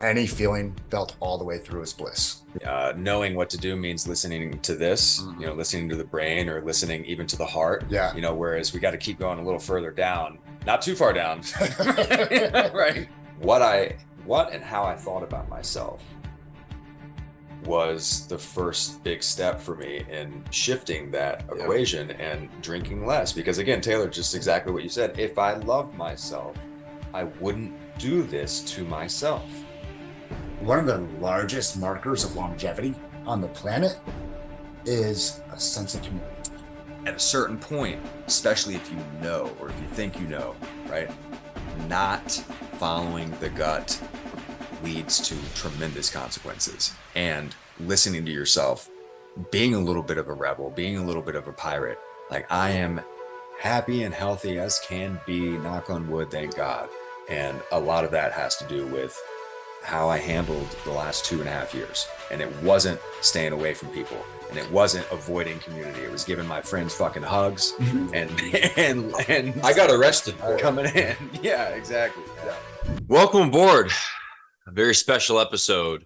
Any feeling felt all the way through is bliss. Knowing what to do means listening to this, listening to the brain or listening even to the heart. Yeah. Whereas we got to keep going a little further down, not too far down. Right. What and how I thought about myself was the first big step for me in shifting that equation and drinking less. Because again, Taylor, just exactly what you said. If I loved myself, I wouldn't do this to myself. One of the largest markers of longevity on the planet is a sense of community. At a certain point, especially if you know, or if you think you know, right? Not following the gut leads to tremendous consequences. And listening to yourself, being a little bit of a rebel, being a little bit of a pirate, like I am happy and healthy as can be, knock on wood, thank God. And a lot of that has to do with how I handled the last 2.5 years. And it wasn't staying away from people, and it wasn't avoiding community. It was giving my friends fucking hugs and I got arrested for coming in. Yeah, exactly. Yeah. Welcome aboard a very special episode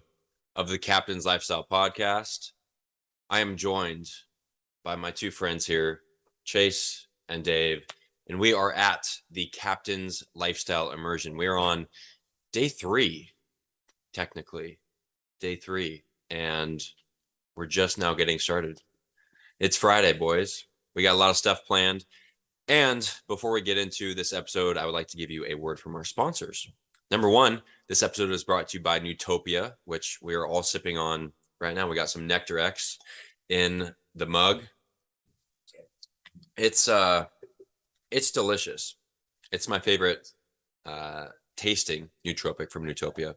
of the Captain's Lifestyle Podcast. I am joined by my two friends here, Chase and Dave, and we are at the Captain's Lifestyle Immersion. We're on day 3. Technically day 3, and we're just now getting started. It's Friday, boys. We got a lot of stuff planned, and before we get into this episode, I would like to give you a word from our sponsors. Number one, this episode is brought to you by Newtopia, which we are all sipping on right now. We got some Nectar X in the mug. It's delicious. It's my favorite tasting nootropic from Newtopia.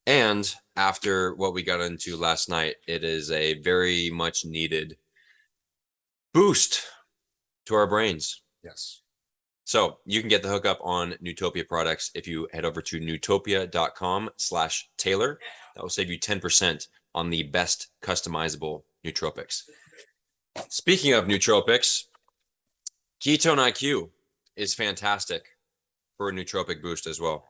And after what we got into last night, it is a very much needed boost to our brains. Yes. So you can get the hookup on Newtopia products if you head over to newtopia.com/Taylor. That will save you 10% on the best customizable nootropics. Speaking of nootropics, Ketone IQ is fantastic for a nootropic boost as well.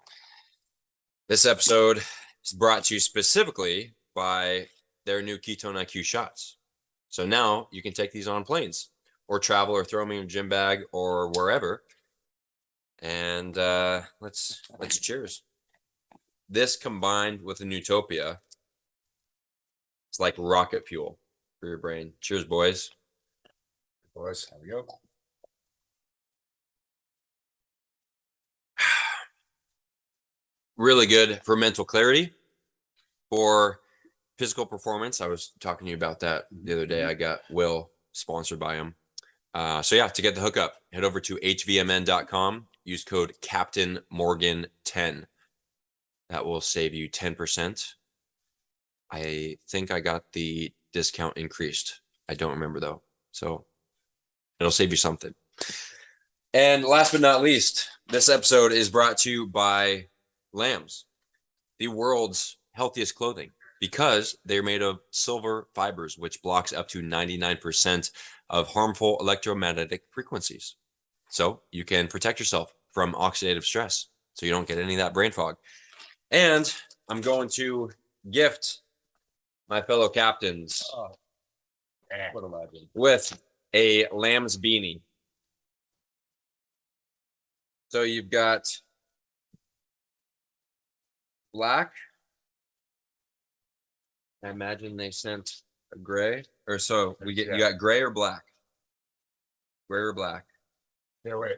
This episode is brought to you specifically by their new Ketone IQ shots. So now you can take these on planes or travel or throw them in your gym bag or wherever. And let's cheers. This combined with the Newtopia, it's like rocket fuel for your brain. Cheers, boys. Boys, here we go. Really good for mental clarity, for physical performance. I was talking to you about that the other day. I got Will sponsored by him. So yeah, to get the hookup, head over to hvmn.com. Use code Captain Morgan 10. That will save you 10%. I think I got the discount increased. I don't remember though. So it'll save you something. And last but not least, this episode is brought to you by Lambs, the world's healthiest clothing, because they're made of silver fibers, which blocks up to 99% of harmful electromagnetic frequencies. So you can protect yourself from oxidative stress, so you don't get any of that brain fog. And I'm going to gift my fellow captains What a legend. with a Lambs beanie. So you've got black. I imagine they sent a gray, or so we get. You got gray or black? Gray or black? Here, wait.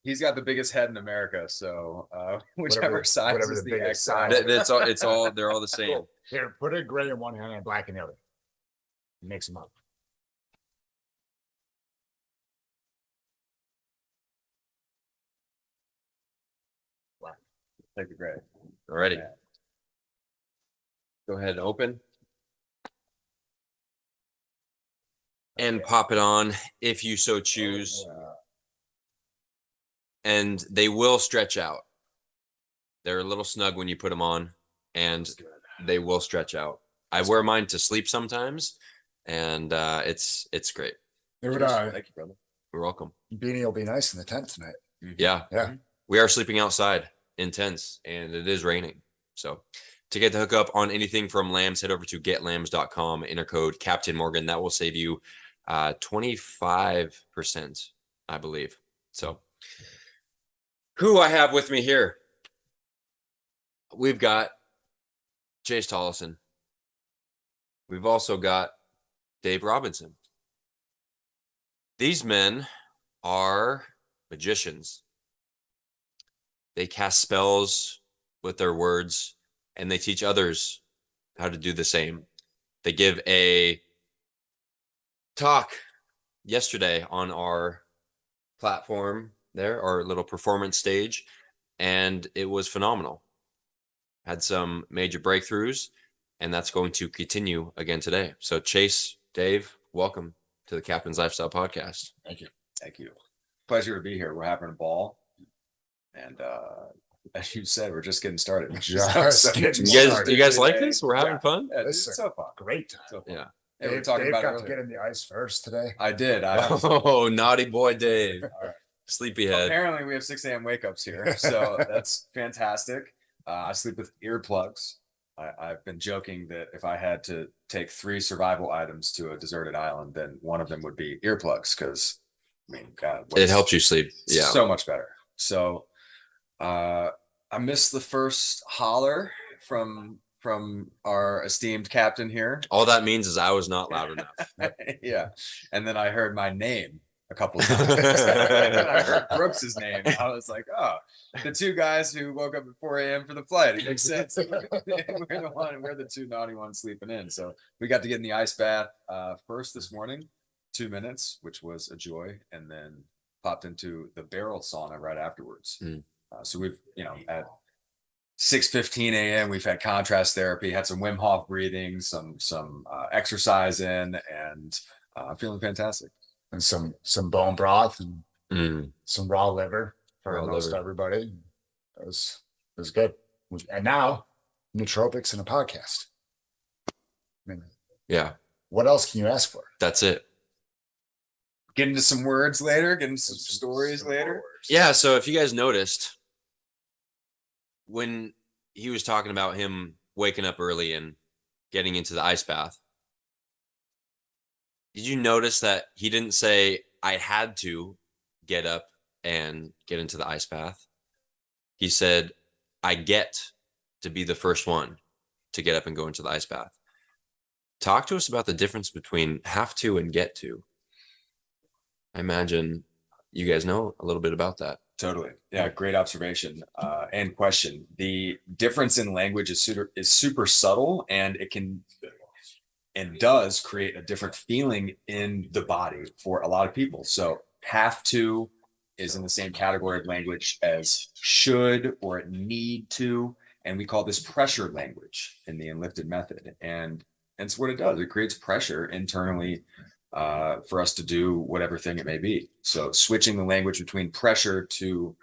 He's got the biggest head in America, so whichever side whatever is the the biggest X side. side. It's all. They're all the same. Here, put a gray in one hand and black in the other. Mix them up. Black. Take the gray. Alrighty. Yeah. Go ahead and open. And pop it on if you so choose. And they will stretch out. They're a little snug when you put them on, and they will stretch out. I wear mine to sleep sometimes, and it's great. It would, Thank you, brother. You're welcome. beanie will be nice in the tent tonight. Yeah. Yeah. We are sleeping outside in tents, and it is raining. So To get the hookup on anything from lambs, head over to getlambs.com, enter code Captain Morgan. That will save you 25%, I believe. So who I have with me here? We've got Chase Tolleson. We've also got Dave Robinson. These men are magicians. They cast spells with their words, and they teach others how to do the same. They give a talk yesterday on our platform there, our little performance stage, and it was phenomenal. Had some major breakthroughs, and that's going to continue again today. So Chase, Dave, welcome to the Captain's Lifestyle Podcast. Thank you. Thank you. Pleasure to be here. We're having a ball. And as you said, we're just getting started. You guys like this? We're having fun? Yeah, it's so fun. Great time. So fun. Yeah. Hey, we were talking about got earlier. to get in the ice first today. I did. Oh, naughty boy Dave. All right. Sleepyhead. Apparently we have 6 a.m. wake ups here. So that's fantastic. I sleep with earplugs. I've been joking that if I had to take 3 survival items to a deserted island, then one of them would be earplugs, because I mean, God, It helps you sleep. Yeah. so much better. So I missed the first holler from our esteemed captain here. All that means is I was not loud enough. Yeah. And then I heard my name a couple of times. And then I heard Brooks's name. I was like, oh, the 2 guys who woke up at 4 a.m. for the flight. It makes sense. We're the 2 naughty ones sleeping in. So we got to get in the ice bath first this morning, 2 minutes, which was a joy, and then popped into the barrel sauna right afterwards. So we've, at 6:15 a.m. we've had contrast therapy, had some Wim Hof breathing, some exercise in, and I'm feeling fantastic. And some bone broth and some raw liver for Raw most liver. everybody. It was good. And now nootropics and a podcast. I mean, Yeah, what else can you ask for? that's it. Get into some words later, get into some stories later. Yeah, so if you guys noticed, when he was talking about him waking up early and getting into the ice bath, did you notice that he didn't say, I had to get up and get into the ice bath? He said, I get to be the first one to get up and go into the ice bath. Talk to us about the difference between have to and get to. I imagine you guys know a little bit about that. Totally. Yeah, great observation and question. The difference in language is super subtle, and it can and does create a different feeling in the body for a lot of people. So have to is in the same category of language as should or need to, and we call this pressure language in the Enlifted Method. And it's what it does. It creates pressure internally for us to do whatever thing it may be. So switching the language between pressure to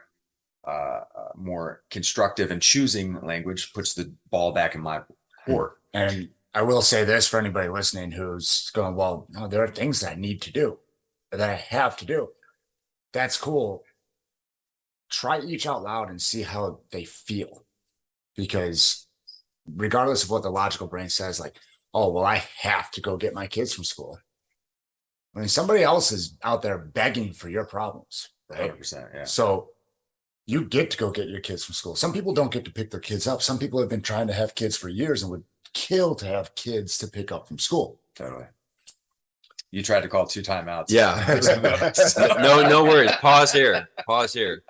more constructive and choosing language puts the ball back in my court. And I will say this for anybody listening who's going, well, no, there are things that I need to do, or that I have to do. That's cool. Try each out loud and see how they feel. Because regardless of what the logical brain says, like, oh, well, I have to go get my kids from school. I mean, somebody else is out there begging for your problems, right? 100%, yeah. So you get to go get your kids from school. Some people don't get to pick their kids up. Some people have been trying to have kids for years and would kill to have kids to pick up from school. Totally. You tried to call 2 timeouts. Yeah. No worries. Pause here.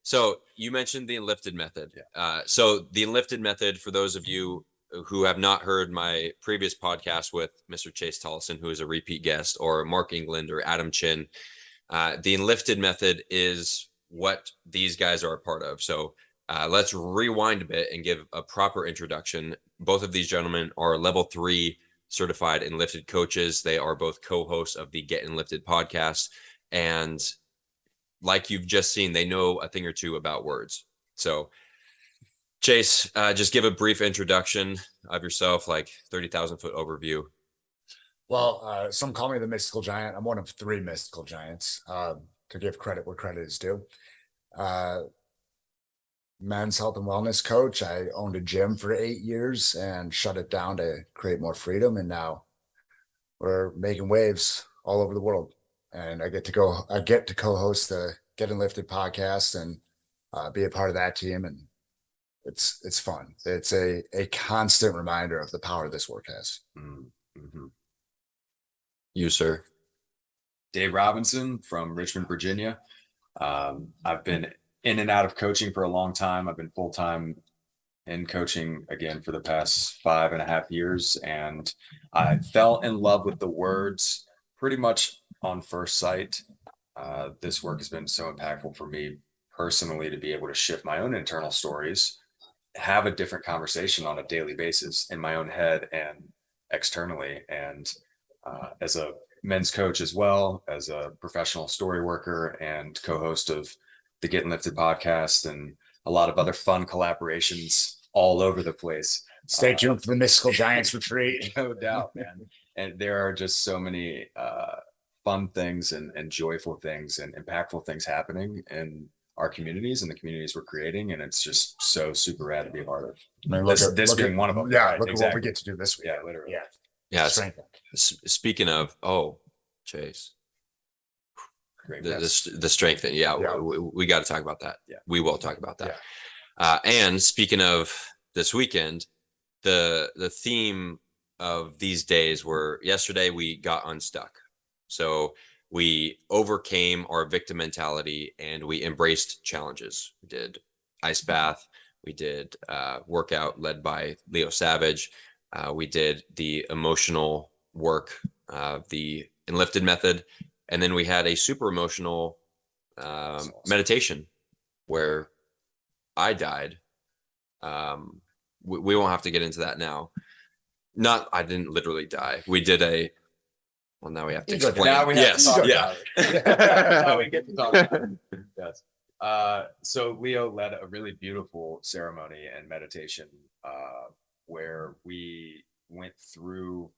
So you mentioned the Enlifted Method. Yeah. So the Enlifted Method, for those of you who have not heard my previous podcast with Mr. Chase Tolleson, who is a repeat guest, or Mark England or Adam Chin, the Enlifted Method is what these guys are a part of. So let's rewind a bit and give a proper introduction. Both of these gentlemen are level 3 certified Enlifted coaches. They are both co-hosts of the Get Enlifted podcast. And like you've just seen, they know a thing or two about words. So Chase, just give a brief introduction of yourself, like 30,000 foot overview. Well, some call me the mystical giant. I'm one of 3 mystical giants, to give credit where credit is due. men's health and wellness coach. I owned a gym for 8 years and shut it down to create more freedom. And now we're making waves all over the world. And I get to co-host the Get Enlifted podcast and be a part of that team. And it's fun. It's a constant reminder of the power this work has. Mm-hmm. You, sir. Dave Robinson from Richmond, Virginia. I've been in and out of coaching for a long time. I've been full-time in coaching again for the past 5.5 years. And I fell in love with the words pretty much on first sight. This work has been so impactful for me personally to be able to shift my own internal stories, have a different conversation on a daily basis in my own head and externally. And as a men's coach as well, as a professional story worker and co-host of the Get Enlifted podcast and a lot of other fun collaborations all over the place. Stay tuned for the Mystical Giants retreat. No doubt, man. And there are just so many fun things and joyful things and impactful things happening in our communities and the communities we're creating. And it's just so super rad to be a part of. I mean, This being one of them. Yeah, right? look Exactly. at what we get to do this week. Yeah, literally. Yeah. Yeah. Strengthen. Speaking of, Chase, Great. the strength thing. Yeah, Yeah. we got to talk about that. Yeah. We will talk about that. And speaking of this weekend, the theme of these days were yesterday we got unstuck. So we overcame our victim mentality and we embraced challenges. We did ice bath. We did workout led by Leo Savage. We did the emotional work, the Enlifted Method. And then we had a super emotional Awesome. meditation where I died. We won't have to get into that now. I didn't literally die. We did well, now we have to You go explain. Now we have Yes. to talk Yeah. about it. Now we get to talk about it. Yes. So Leo led a really beautiful ceremony and meditation where we went through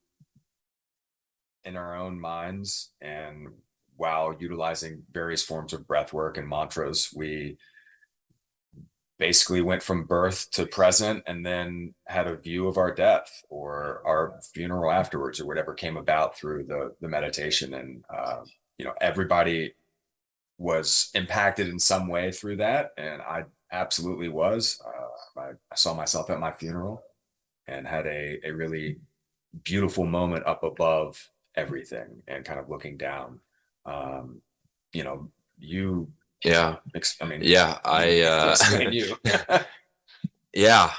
in our own minds, and while utilizing various forms of breath work and mantras, we basically went from birth to present and then had a view of our death or our funeral afterwards or whatever came about through the meditation. And everybody was impacted in some way through that, and I absolutely was. I saw myself at my funeral and had a really beautiful moment up above everything and kind of looking down. You Yeah. I mean, Yeah. explain you. Yeah.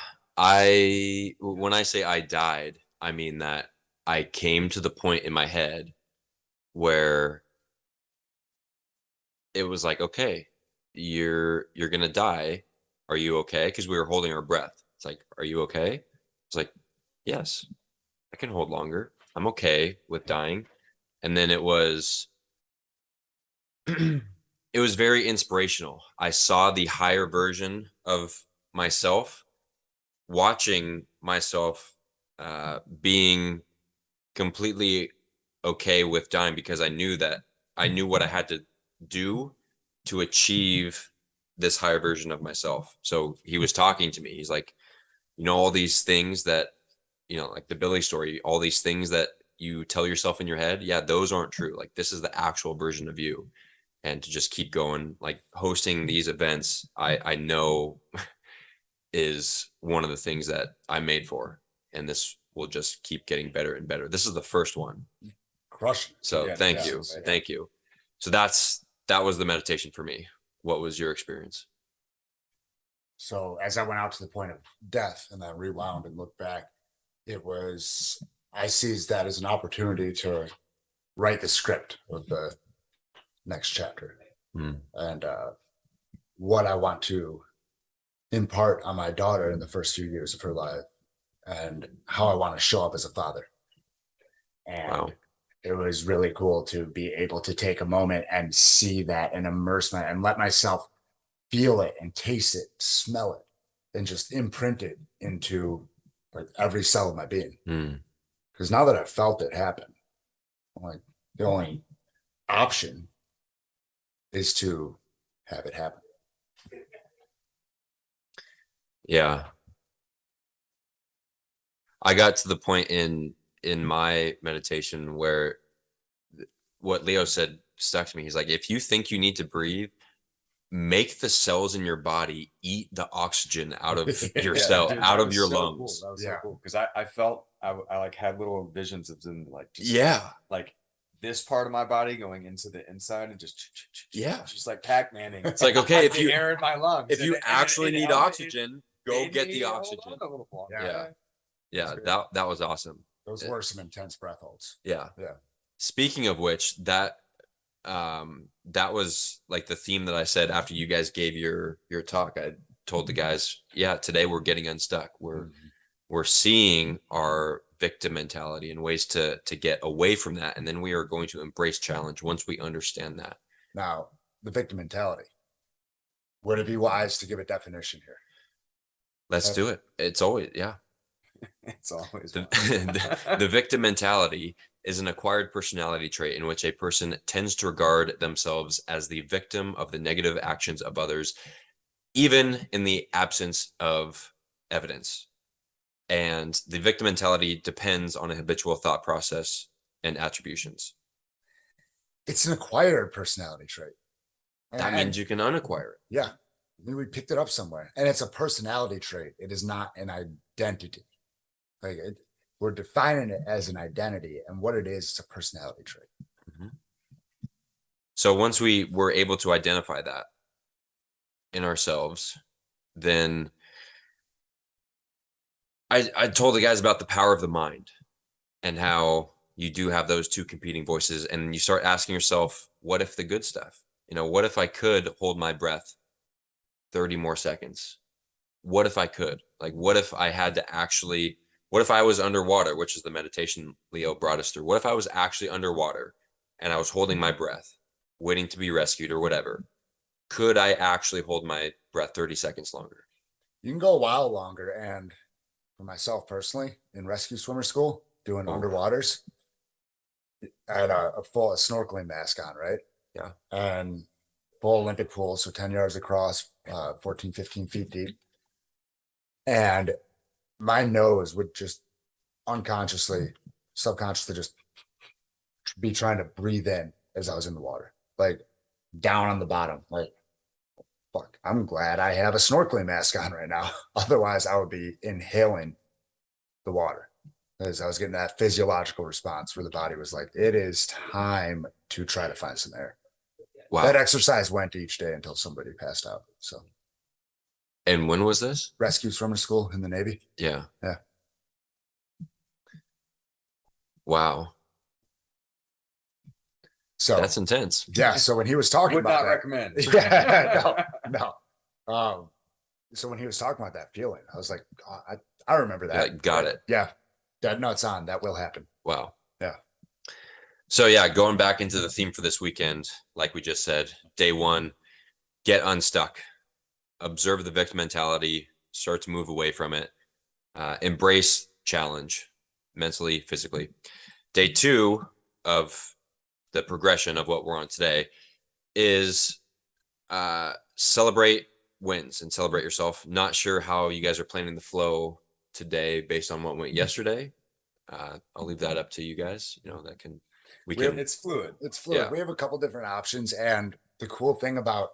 When I say I died, I mean that I came to the point in my head where it was like, okay, you're gonna die. Are you okay? Because we were holding our breath. It's like, are you okay? It's like, yes, I can hold longer. I'm okay with dying. And then it was it was very inspirational. I saw the higher version of myself, watching myself being completely okay with dying, because I knew what I had to do to achieve this higher version of myself. So he was talking to me. He's like, all these things that, like the Billy story, all these things that you tell yourself in your head, yeah, those aren't true. Like, this is the actual version of you. And to just keep going, like hosting these events, I know is one of the things that I'm made for. And this will just keep getting better and better. This is the first one. Crushing. So Yeah, thank yeah, you. right. Thank you. So that was the meditation for me. What was your experience? So as I went out to the point of death and then rewound and looked back, I seized that as an opportunity to write the script of the next chapter. And what I want to impart on my daughter in the first few years of her life and how I want to show up as a father. And Wow. It was really cool to be able to take a moment and see that and immerse and let myself feel it and taste it, smell it, and just imprint it into like every cell of my being. Because now that I've felt it happen, I'm like, the only option is to have it happen. Yeah. I got to the point in my meditation where what Leo said stuck to me. He's like, if you think you need to breathe, make the cells in your body eat the oxygen out of your cell, dude, out that of was your so lungs. Cool. That was Yeah. so cool because I felt I like had little visions of them like just Yeah. like this part of my body going into the inside and just just like Pac-Manning. It's like, okay, if the you air in my lungs, if you and actually it need helped me- oxygen, go made get me the hold oxygen. on a little longer. Yeah. Yeah, That's great. that was awesome. Those were some intense breath holds. Yeah. Yeah. Speaking of which, that was like the theme that I said after you guys gave your talk. I told the guys, yeah, today we're getting unstuck. We're seeing our victim mentality and ways to get away from that, and then we are going to embrace challenge once we understand that. Now, the victim mentality. Would it be wise to give a definition here? Let's do it. It's always, yeah. It's always The victim mentality is an acquired personality trait in which a person tends to regard themselves as the victim of the negative actions of others, even in the absence of evidence. And the victim mentality depends on a habitual thought process and attributions. It's an acquired personality trait. That means you can unacquire it. Yeah. I mean, we picked it up somewhere, and it's a personality trait. It is not an identity. Like we're defining it as an identity, and what it is, it's a personality trait. So once we were able to identify that in ourselves, then I told the guys about the power of the mind and how you do have those two competing voices, and you start asking yourself, what if the good stuff? What if I could hold my breath 30 more seconds? What if I could? Like, what if I had to actually, what if I was underwater, which is the meditation Leo brought us through? What if I was actually underwater and I was holding my breath, waiting to be rescued or whatever? Could I actually hold my breath 30 seconds longer? You can go a while longer. And for myself personally, in rescue swimmer school, doing underwaters, I had a full snorkeling mask on, right? Yeah. And full Olympic pool, so 10 yards across, 14, 15 feet deep. And my nose would just unconsciously, subconsciously just be trying to breathe in as I was in the water, like down on the bottom. Like, fuck, I'm glad I have a snorkeling mask on right now. Otherwise, I would be inhaling the water as I was getting that physiological response where the body was like, it is time to try to find some air. Wow. That exercise went each day until somebody passed out. So, and when was this? rescue swimmer school in the Navy. Yeah. Yeah. Wow. So that's intense. Yeah. So when he was talking Would about not that, recommend. Yeah, no. So when he was talking about that feeling, I was like, oh, I remember that. Yeah, got it. Yeah. Dead nuts on. That will happen. Wow. Yeah. So yeah, going back into the theme for this weekend, like we just said, day one, get unstuck, observe the victim mentality, start to move away from it, embrace challenge mentally, physically. Day two of the progression of what we're on today is celebrate wins and celebrate yourself. Not sure how you guys are planning the flow today based on what went yesterday. I'll leave that up to you guys. It's fluid. It's fluid. Yeah. We have a couple different options. And the cool thing about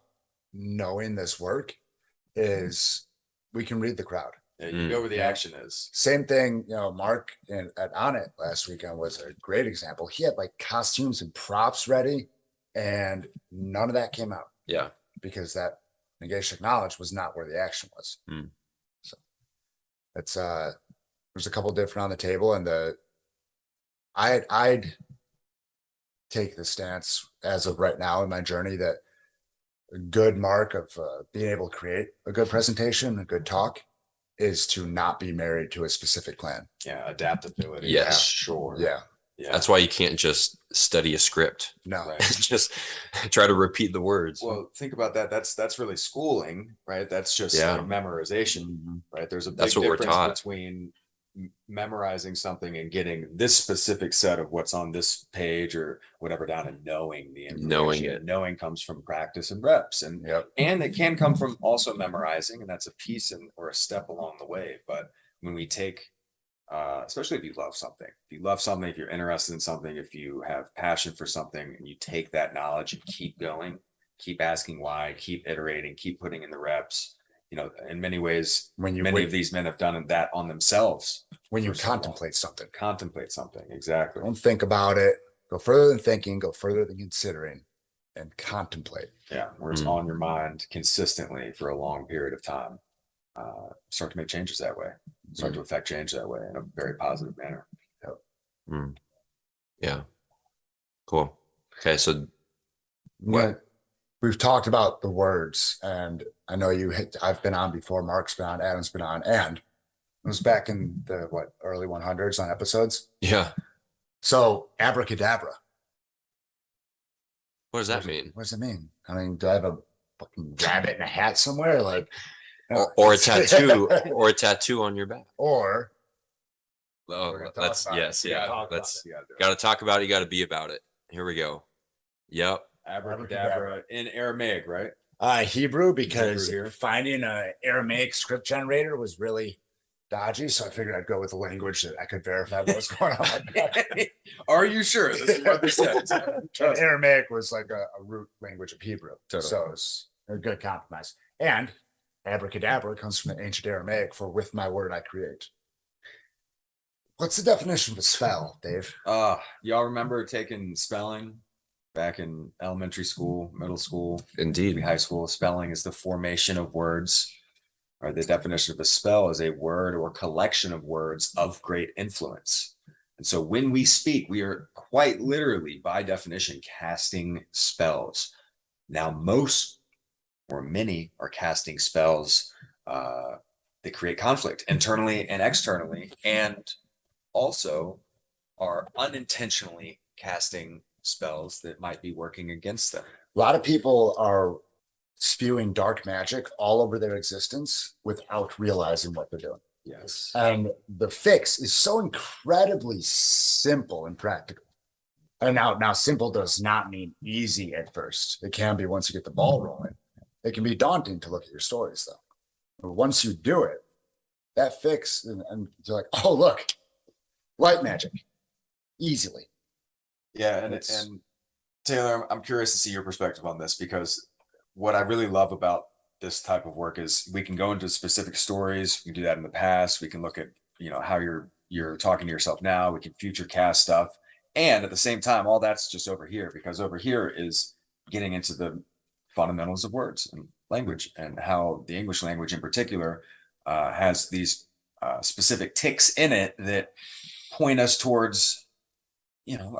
knowing this work is we can read the crowd. Yeah, you go where the action is. Same thing, Mark at On It last weekend was a great example. He had like costumes and props ready, and none of that came out. Yeah. Because that negation knowledge was not where the action was. So it's there's a couple different on the table, and I'd take the stance as of right now in my journey that a good mark of being able to create a good presentation, a good talk, is to not be married to a specific plan. Yeah, adaptability. Yes. Yeah, sure. Yeah. That's why you can't just study a script. No. Right. Just try to repeat the words. Well, think about that. That's really schooling, right? That's just like memorization, right? There's a big That's what we're difference taught. between memorizing something and getting this specific set of what's on this page or whatever down, and knowing the information. Knowing it. Knowing comes from practice and reps, and and it can come from also memorizing, and that's a piece or a step along the way. But when we take especially if you love something, if you're interested in something, if you have passion for something, and you take that knowledge and keep going, keep asking why, keep iterating, keep putting in the reps. You know, in many ways, many of these men have done that on themselves. When you contemplate something. Exactly. Don't think about it. Go further than thinking, go further than considering, and contemplate. Yeah, where it's on your mind consistently for a long period of time. Start to make changes that way. Start to affect change that way in a very positive manner. Yeah. Cool. Okay, so we've talked about the words, and I know I've been on before, Mark's been on, Adam's been on, and it was back in the early 100s on episodes. Yeah. So abracadabra. What does that mean? What does it mean? I mean, do I have a fucking rabbit in a hat somewhere? Like, or a tattoo, or a tattoo on your back. Or let's gotta talk about it, you gotta be about it. Here we go. Yep. Abracadabra in Aramaic, right? Hebrew, because finding an Aramaic script generator was really dodgy, so I figured I'd go with a language that I could verify what was going on. Are you sure? This is what this says. Aramaic was like a root language of Hebrew, Totally. so it's a good compromise. And abracadabra comes from the ancient Aramaic for "with my word I create." What's the definition of a spell, Dave? Y'all remember taking spelling back in elementary school, middle school, Indeed, high school? Spelling is the formation of words, or the definition of a spell is a word or collection of words of great influence. And so when we speak, we are quite literally, by definition, casting spells. Now, most or many are casting spells that create conflict internally and externally, and also are unintentionally casting spells that might be working against them. A lot of people are spewing dark magic all over their existence without realizing what they're doing. Yes. And the fix is so incredibly simple and practical. And now simple does not mean easy at first. It can be once you get the ball rolling. It can be daunting to look at your stories, though. But once you do it, that fix, and you're like, oh, look, light magic, easily. Yeah, and Taylor, I'm curious to see your perspective on this, because what I really love about this type of work is we can go into specific stories. We can do that in the past. We can look at, how you're talking to yourself now. We can future cast stuff. And at the same time, all that's just over here, because over here is getting into the fundamentals of words and language, and how the English language in particular has these specific ticks in it that point us towards,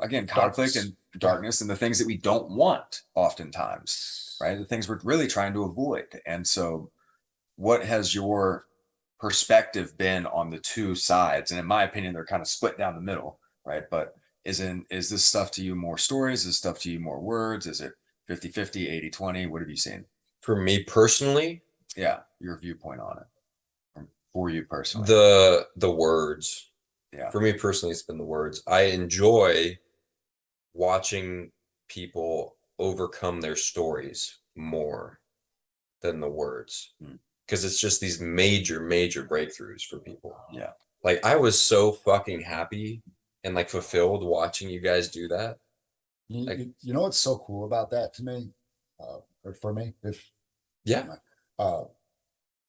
again, conflict and darkness and the things that we don't want oftentimes, right? The things we're really trying to avoid. And so what has your perspective been on the two sides? And in my opinion, they're kind of split down the middle, right? But is this stuff to you more stories? Is this stuff to you more words? Is it 50-50, 80-20? What have you seen? for me personally, Yeah, your viewpoint on it. For you personally. the words. Yeah. For me personally, it's been the words. I enjoy watching people overcome their stories more than the words, because it's just these major breakthroughs for people. Yeah. Like, I was so fucking happy and like fulfilled watching you guys do that. You know what's so cool about that to me, or for me,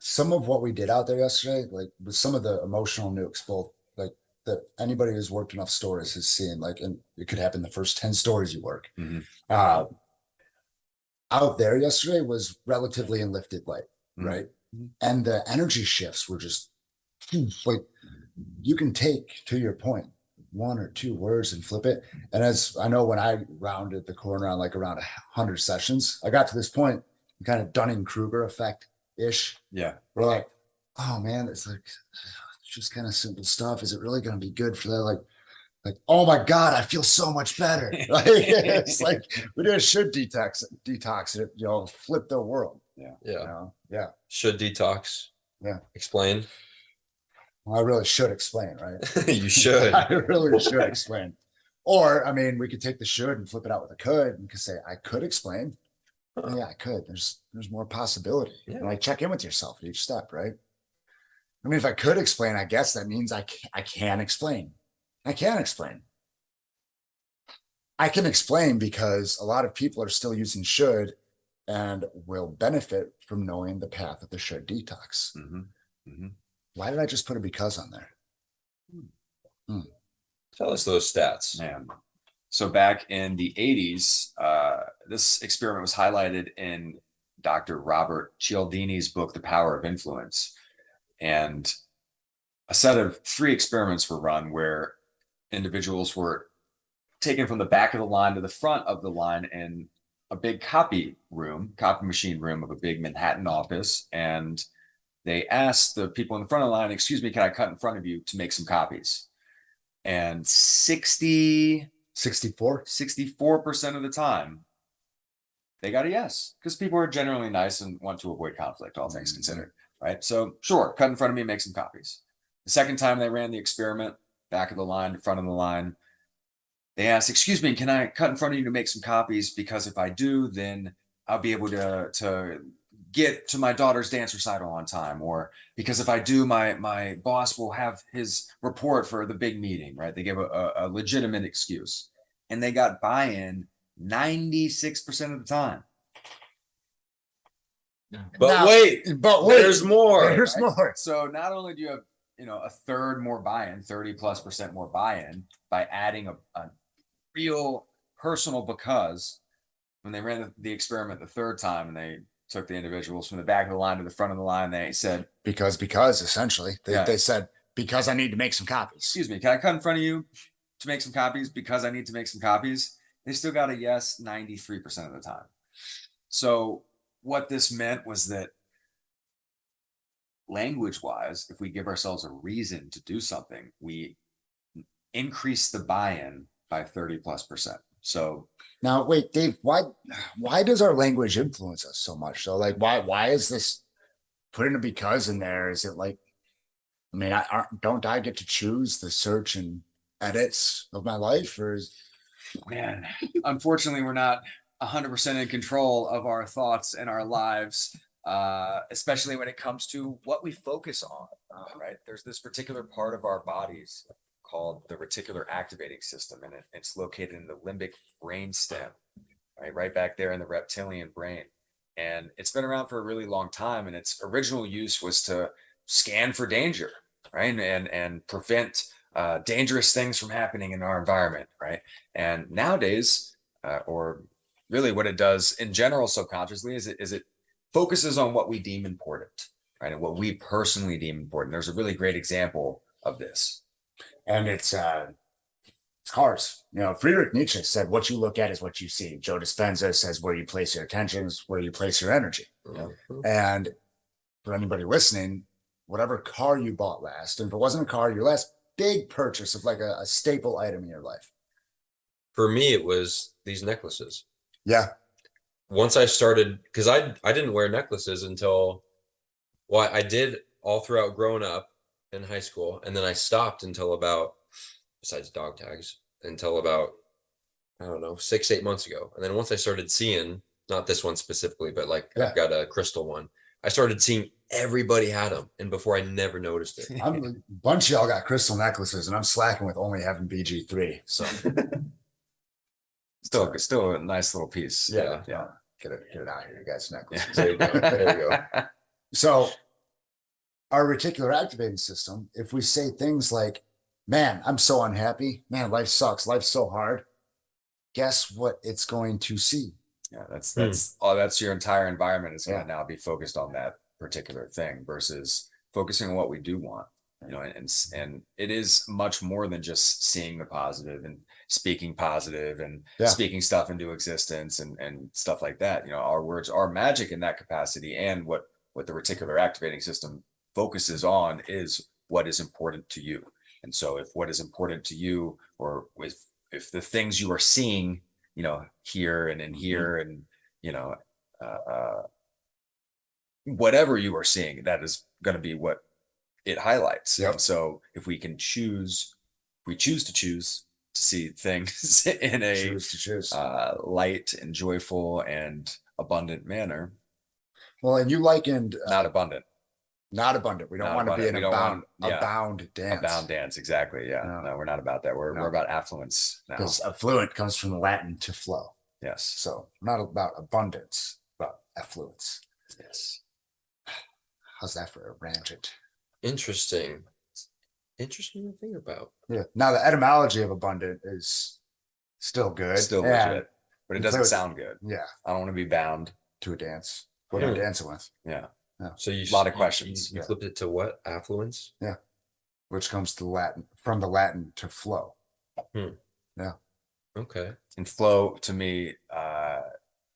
some of what we did out there yesterday, like with some of the emotional nukes, both like that anybody who's worked enough stories has seen, like, and it could happen the first 10 stories you work. Out there yesterday was relatively enlifted light, right? And the energy shifts were just like, you can take, to your point, 1 or 2 words and flip it. And as I know, when I rounded the corner on like around 100 sessions, I got to this point, kind of Dunning-Kruger effect ish. Yeah. We're like, oh man, it's like, it's just kind of simple stuff. Is it really going to be good for that? Like, oh my God, I feel so much better. Like, it's like, we just should detox it, flip the world. Yeah. Yeah. Yeah. Should detox. Yeah. Explain. Well, I really should explain, right? You should. I really should explain. Or, I mean, we could take the should and flip it out with a could and could say, I could explain. Huh. Yeah, I could. There's more possibility. Yeah. And like check in with yourself at each step, right? I mean, if I could explain, I guess that means I can explain. I can explain. I can explain because a lot of people are still using should and will benefit from knowing the path of the should detox. Why did I just put a because on there? Tell us those stats. Man. So back in the 80s, this experiment was highlighted in Dr. Robert Cialdini's book, The Power of Influence. And a set of 3 experiments were run where individuals were taken from the back of the line to the front of the line in a big copy machine room of a big Manhattan office. And they asked the people in the front of the line, excuse me, can I cut in front of you to make some copies? And 64% of the time, they got a yes, because people are generally nice and want to avoid conflict, all things considered, right? So sure, cut in front of me, make some copies. The second time they ran the experiment, back of the line, front of the line, they asked, excuse me, can I cut in front of you to make some copies? Because if I do, then I'll be able to get to my daughter's dance recital on time. Or because if I do, my boss will have his report for the big meeting, right? They give a legitimate excuse. And they got buy-in 96% of the time. But Now, wait, there's more. There's right? more. So not only do you have, a third more buy-in, 30+% more buy-in by adding a real personal because when they ran the experiment the third time and they took the individuals from the back of the line to the front of the line, they said, Because essentially they said, because I need to make some copies. excuse me, can I cut in front of you to make some copies because I need to make some copies? They still got a yes 93% of the time. So what this meant was that language-wise, if we give ourselves a reason to do something, we increase the buy-in by 30+%. So Now, wait, Dave, why does our language influence us so much? So like, why is this putting a because in there? Is it like, I mean, don't I get to choose the search and edits of my life, or is, man, unfortunately, we're not 100% in control of our thoughts and our lives, especially when it comes to what we focus on, right? There's this particular part of our bodies called the reticular activating system, and it's located in the limbic brain stem, right back there in the reptilian brain. And it's been around for a really long time, and its original use was to scan for danger, right? And prevent dangerous things from happening in our environment, right? And nowadays, or really what it does in general subconsciously is it focuses on what we deem important, right? And what we personally deem important. There's a really great example of this. and it's cars. Friedrich Nietzsche said, what you look at is what you see. Joe Dispenza says, where you place your attention is where you place your energy. And for anybody listening, whatever car you bought last, and if it wasn't a car, your last big purchase of like a staple item in your life. For me, it was these necklaces. Yeah. Once I started, because I didn't wear necklaces until, well, I did all throughout growing up in high school, and then I stopped until about, besides dog tags, until about, I don't know, 6-8 months ago. And then once I started seeing, not this one specifically, but like I've got a crystal one, I started seeing everybody had them, and before I never noticed it. A bunch of y'all got crystal necklaces, and I'm slacking with only having BG3. So Still a nice little piece. yeah. Get it out here, you guys. Necklaces. There you go. There you go. So our reticular activating system, if we say things like, man, I'm so unhappy, man, life sucks, life's so hard, guess what it's going to see? Yeah, that's your entire environment is going to now be focused on that particular thing versus focusing on what we do want. And it is much more than just seeing the positive and speaking positive and speaking stuff into existence and stuff like that. Our words are magic in that capacity. And what the reticular activating system focuses on is what is important to you. And so if what is important to you, or if the things you are seeing, here and in here and, whatever you are seeing, that is going to be what it highlights. Yep. And so if we choose to see things in a Choose to choose. light and joyful and abundant manner. Well, and you likened Not abundant. not abundant. We don't Not want to be abundant. an We don't abound, want- yeah. abound dance. Abound dance, exactly. Yeah. No. No, we're not about that. We're No. about affluence now. Because affluent comes from the Latin to flow. Yes. So not about abundance, but affluence. Yes. How's that for a rant? Interesting to think about. Yeah. Now the etymology of abundant is still good. Still and legit, but it doesn't sound good. Yeah. I don't want to be bound. To a dance. What are you dancing with? Yeah. So you A lot of you- questions. You Yeah. flipped it to what? Affluence? Which comes to Latin from the Latin to flow. Okay. And flow to me,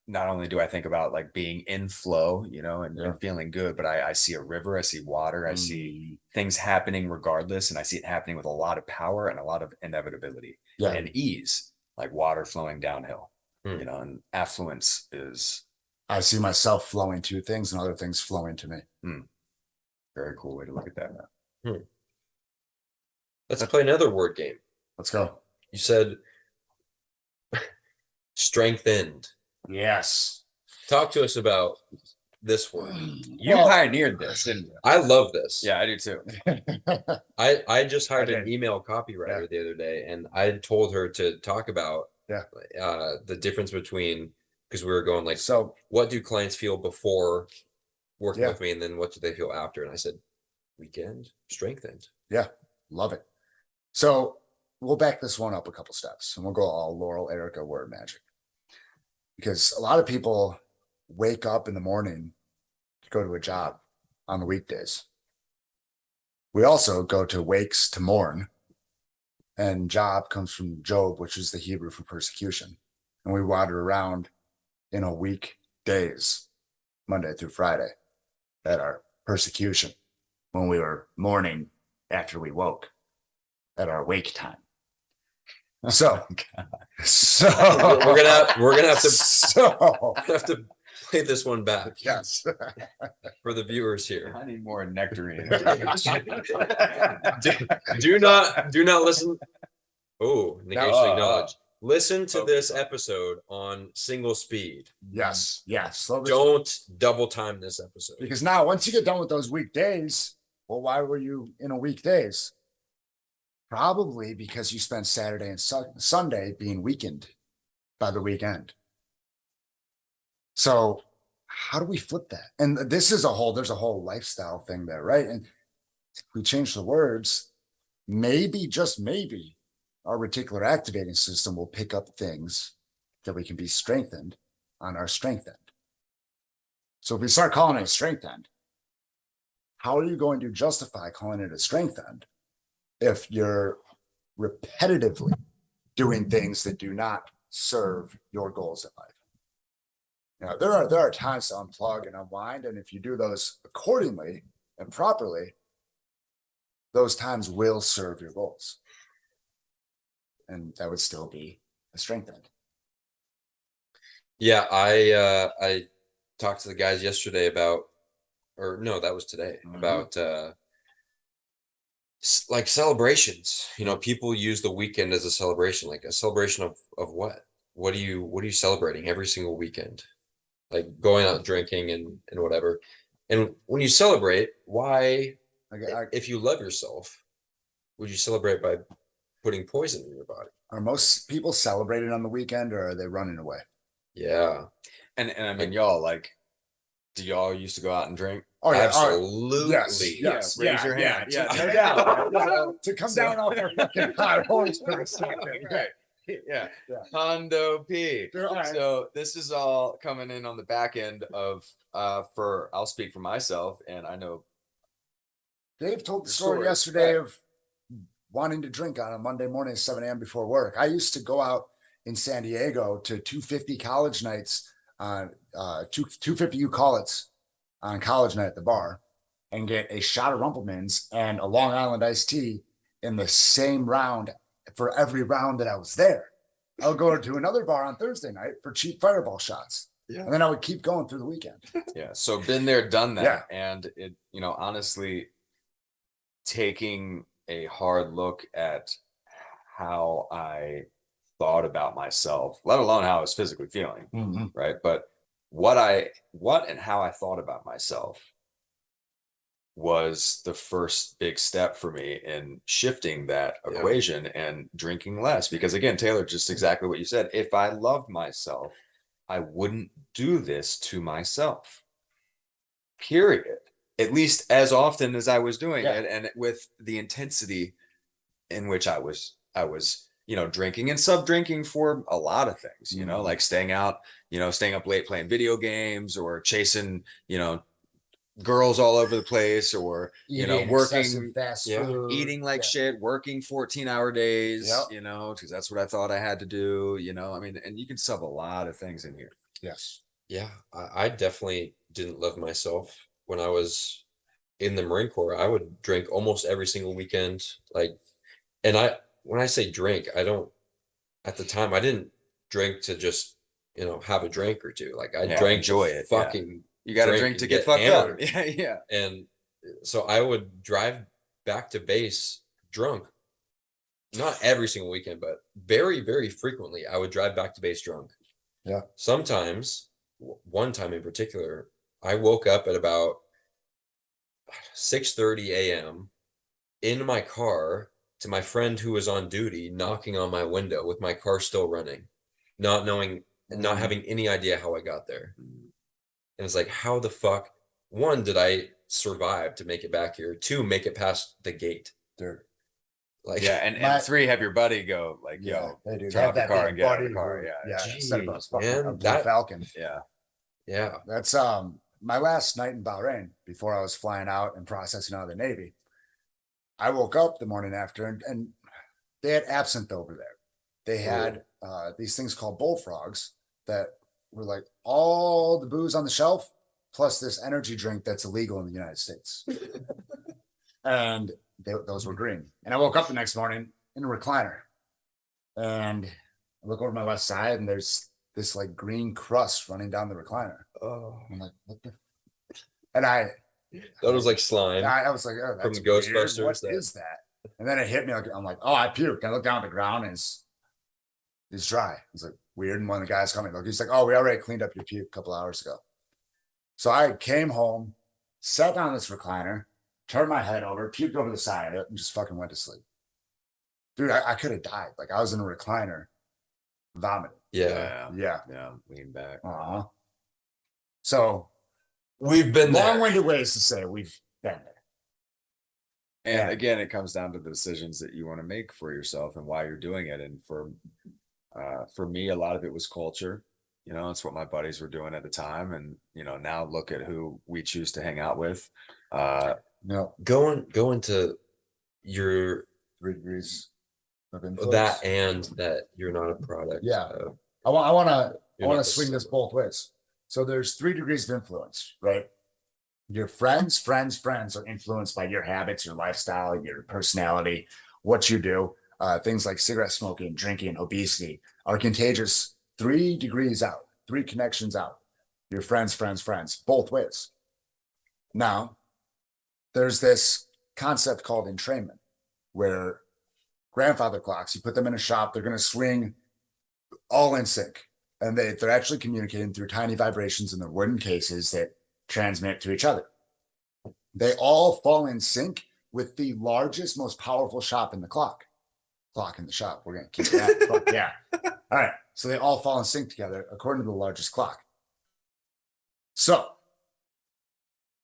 not only do I think about like being in flow, you know, and, Yeah. and feeling good, but I see a river, I see water, I see things happening regardless, and I see it happening with a lot of power and a lot of inevitability Yeah. and ease, like water flowing downhill. Hmm. You know, and affluence is I see myself flowing to things and other things flowing to me. a very cool way to look at that. Let's play another word game. Let's go. You said strengthened. Yes. Talk to us about this word. You Well- pioneered this, didn't you? I love this. Yeah, I do too. I just hired I an did. email copywriter the other day, and I told her to talk about Yeah. the difference between, because we were going like, So what do clients feel before working Yeah. with me, and then what do they feel after? And I said, weekend strengthened. yeah, love it. So we'll back this one up a couple steps and we'll go all Laurel, Erica, word magic. Because a lot of people wake up in the morning to go to a job on the weekdays. We also go to wakes to mourn. And job comes from Job, which is the Hebrew for persecution. And we wander around in a week days, Monday through Friday, at our persecution when we were mourning after we woke at our wake time. So, We're gonna have to so have to play this one back yes. for the viewers here. I need more nectarine. do not listen. Oh, negation No, acknowledge. Listen to oh, this episode on single speed. Yes, yes. Slow this- Don't double time this episode. Because now, once you get done with those weekdays, well, why were you in a weekdays? Probably because you spent Saturday and Sunday being weakened by the weekend. So, how do we flip that? And this is there's a whole lifestyle thing there, right? And if we change the words, maybe, just maybe, our reticular activating system will pick up things that we can be strengthened on our strength end. So if we start calling it a strength end, how are you going to justify calling it a strength end if you're repetitively doing things that do not serve your goals in life? You know, there are times to unplug and unwind, and if you do those accordingly and properly, those times will serve your goals. And that would still be a strength end. Yeah, I talked to the guys yesterday about, or no, that was today, about like celebrations. You know, people use the weekend as a celebration, like a celebration of what? What are you celebrating every single weekend? Like going out drinking and whatever. And when you celebrate, why, if you love yourself, would you celebrate by putting poison in your body? Are most people celebrating on the weekend, or are they running away? Yeah. And I mean, y'all, like, do y'all used to go out and drink? Oh, yeah. Absolutely. Yes. Raise your hand. Yeah, no doubt. To come down off our fucking high horse for a second. Right. Yeah. Yeah. Hondo P. All right. So this is all coming in on the back end of I'll speak for myself, and I know Dave told the The story story, yesterday right. of wanting to drink on a Monday morning at 7 a.m. before work. I used to go out in San Diego to 250 college nights on 250 you call it's on college night at the bar and get a shot of Rumpelmans and a Long Island iced tea in the same round for every round that I was there. I'll go to another bar on Thursday night for cheap fireball shots. Yeah. And then I would keep going through the weekend. yeah. So been there, done that, Yeah. and it, you know, honestly, taking a hard look at how I thought about myself, let alone how I was physically feeling, right? But what and how I thought about myself was the first big step for me in shifting that equation and drinking less. Because again, Taylor, just exactly what you said. If I loved myself, I wouldn't do this to myself. Period. At least as often as I was doing it, and with the intensity in which I was, drinking and sub drinking for a lot of things, like staying up late playing video games, or chasing, girls all over the place, or working fast food, eating like shit, working 14-hour days, because that's what I thought I had to do, I mean, and you can sub a lot of things in here. Yes. Yeah, I definitely didn't love myself when I was in the Marine Corps. I would drink almost every single weekend, and when I say drink, at the time I didn't drink to just have a drink or two. Like I drank enjoy to it. fucking You got to drink to get fucked up. Yeah. And so I would drive back to base drunk. Not every single weekend, but very, very frequently I would drive back to base drunk. Yeah. Sometimes, one time in particular, I woke up at about 6:30 a.m. in my car to my friend who was on duty knocking on my window with my car still running, not having any idea how I got there. And it's like, how the fuck, one, did I survive to make it back here? Two, make it past the gate. Dirt. Like, and three, have your buddy go like, yo, they do. turn off the That car big and get out of buddy the car. who- Yeah. Instead of us fucking man, a blue that- Falcon. Yeah. That's my last night in Bahrain before I was flying out and processing out of the Navy. I woke up the morning after, and they had absinthe over there. They had these things called bullfrogs that were like all the booze on the shelf, plus this energy drink that's illegal in the United States. And those were green. And I woke up the next morning in a recliner, and I look over my left side, and there's this like green crust running down the recliner. Oh, I'm like, what the? And I was like slime. I was like, oh, that's from weird. Ghostbusters. What is that? And then it hit me like, I'm like, oh, I puked. I look down at the ground and it's dry. It's like weird. And one of the guys coming, he's like, oh, we already cleaned up your puke a couple hours ago. So I came home, sat down in this recliner, turned my head over, puked over the side of it, and just fucking went to sleep. Dude, I could have died. Like I was in a recliner, vomiting. Yeah. Lean back. So We've been there. long-winded ways to say we've been there. And again, it comes down to the decisions that you want to make for yourself and why you're doing it. And for me, a lot of it was culture. It's what my buddies were doing at the time. And, now look at who we choose to hang out with. No, Going to your 3 degrees of influence. that, and that you're not a product. Yeah. of- I want to You're not the swing this same. both ways. So there's 3 degrees of influence, right? Your friends are influenced by your habits, your lifestyle, your personality, what you do. Things like cigarette smoking, drinking, obesity are contagious 3 degrees out, 3 connections out. Your friends, both ways. Now, there's this concept called entrainment, where grandfather clocks, you put them in a shop, they're going to swing all in sync. And they're actually communicating through tiny vibrations in the wooden cases that transmit to each other. They all fall in sync with the largest, most powerful clock in the shop. We're going to keep that. Fuck yeah. All right. So they all fall in sync together according to the largest clock. So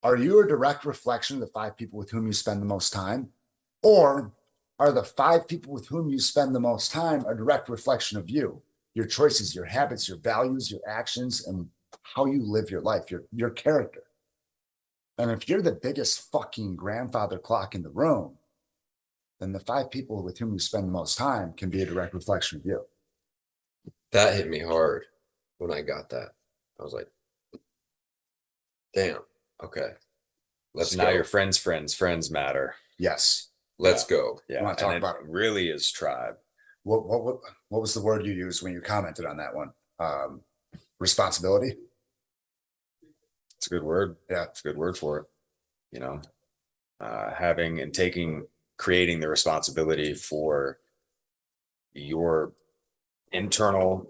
are you a direct reflection of the 5 people with whom you spend the most time? Or are the 5 people with whom you spend the most time a direct reflection of you? Your choices, your habits, your values, your actions, and how you live your life, your character. And if you're the biggest fucking grandfather clock in the room, then the 5 people with whom you spend the most time can be a direct reflection of you. That hit me hard when I got that. I was like, damn. Okay. So now your friends matter. Yes. Let's go. Yeah. You want to talk and about it really is tribe. what was the word you used when you commented on that one? Responsibility. It's a good word. Yeah. It's a good word for it. having and creating the responsibility for your internal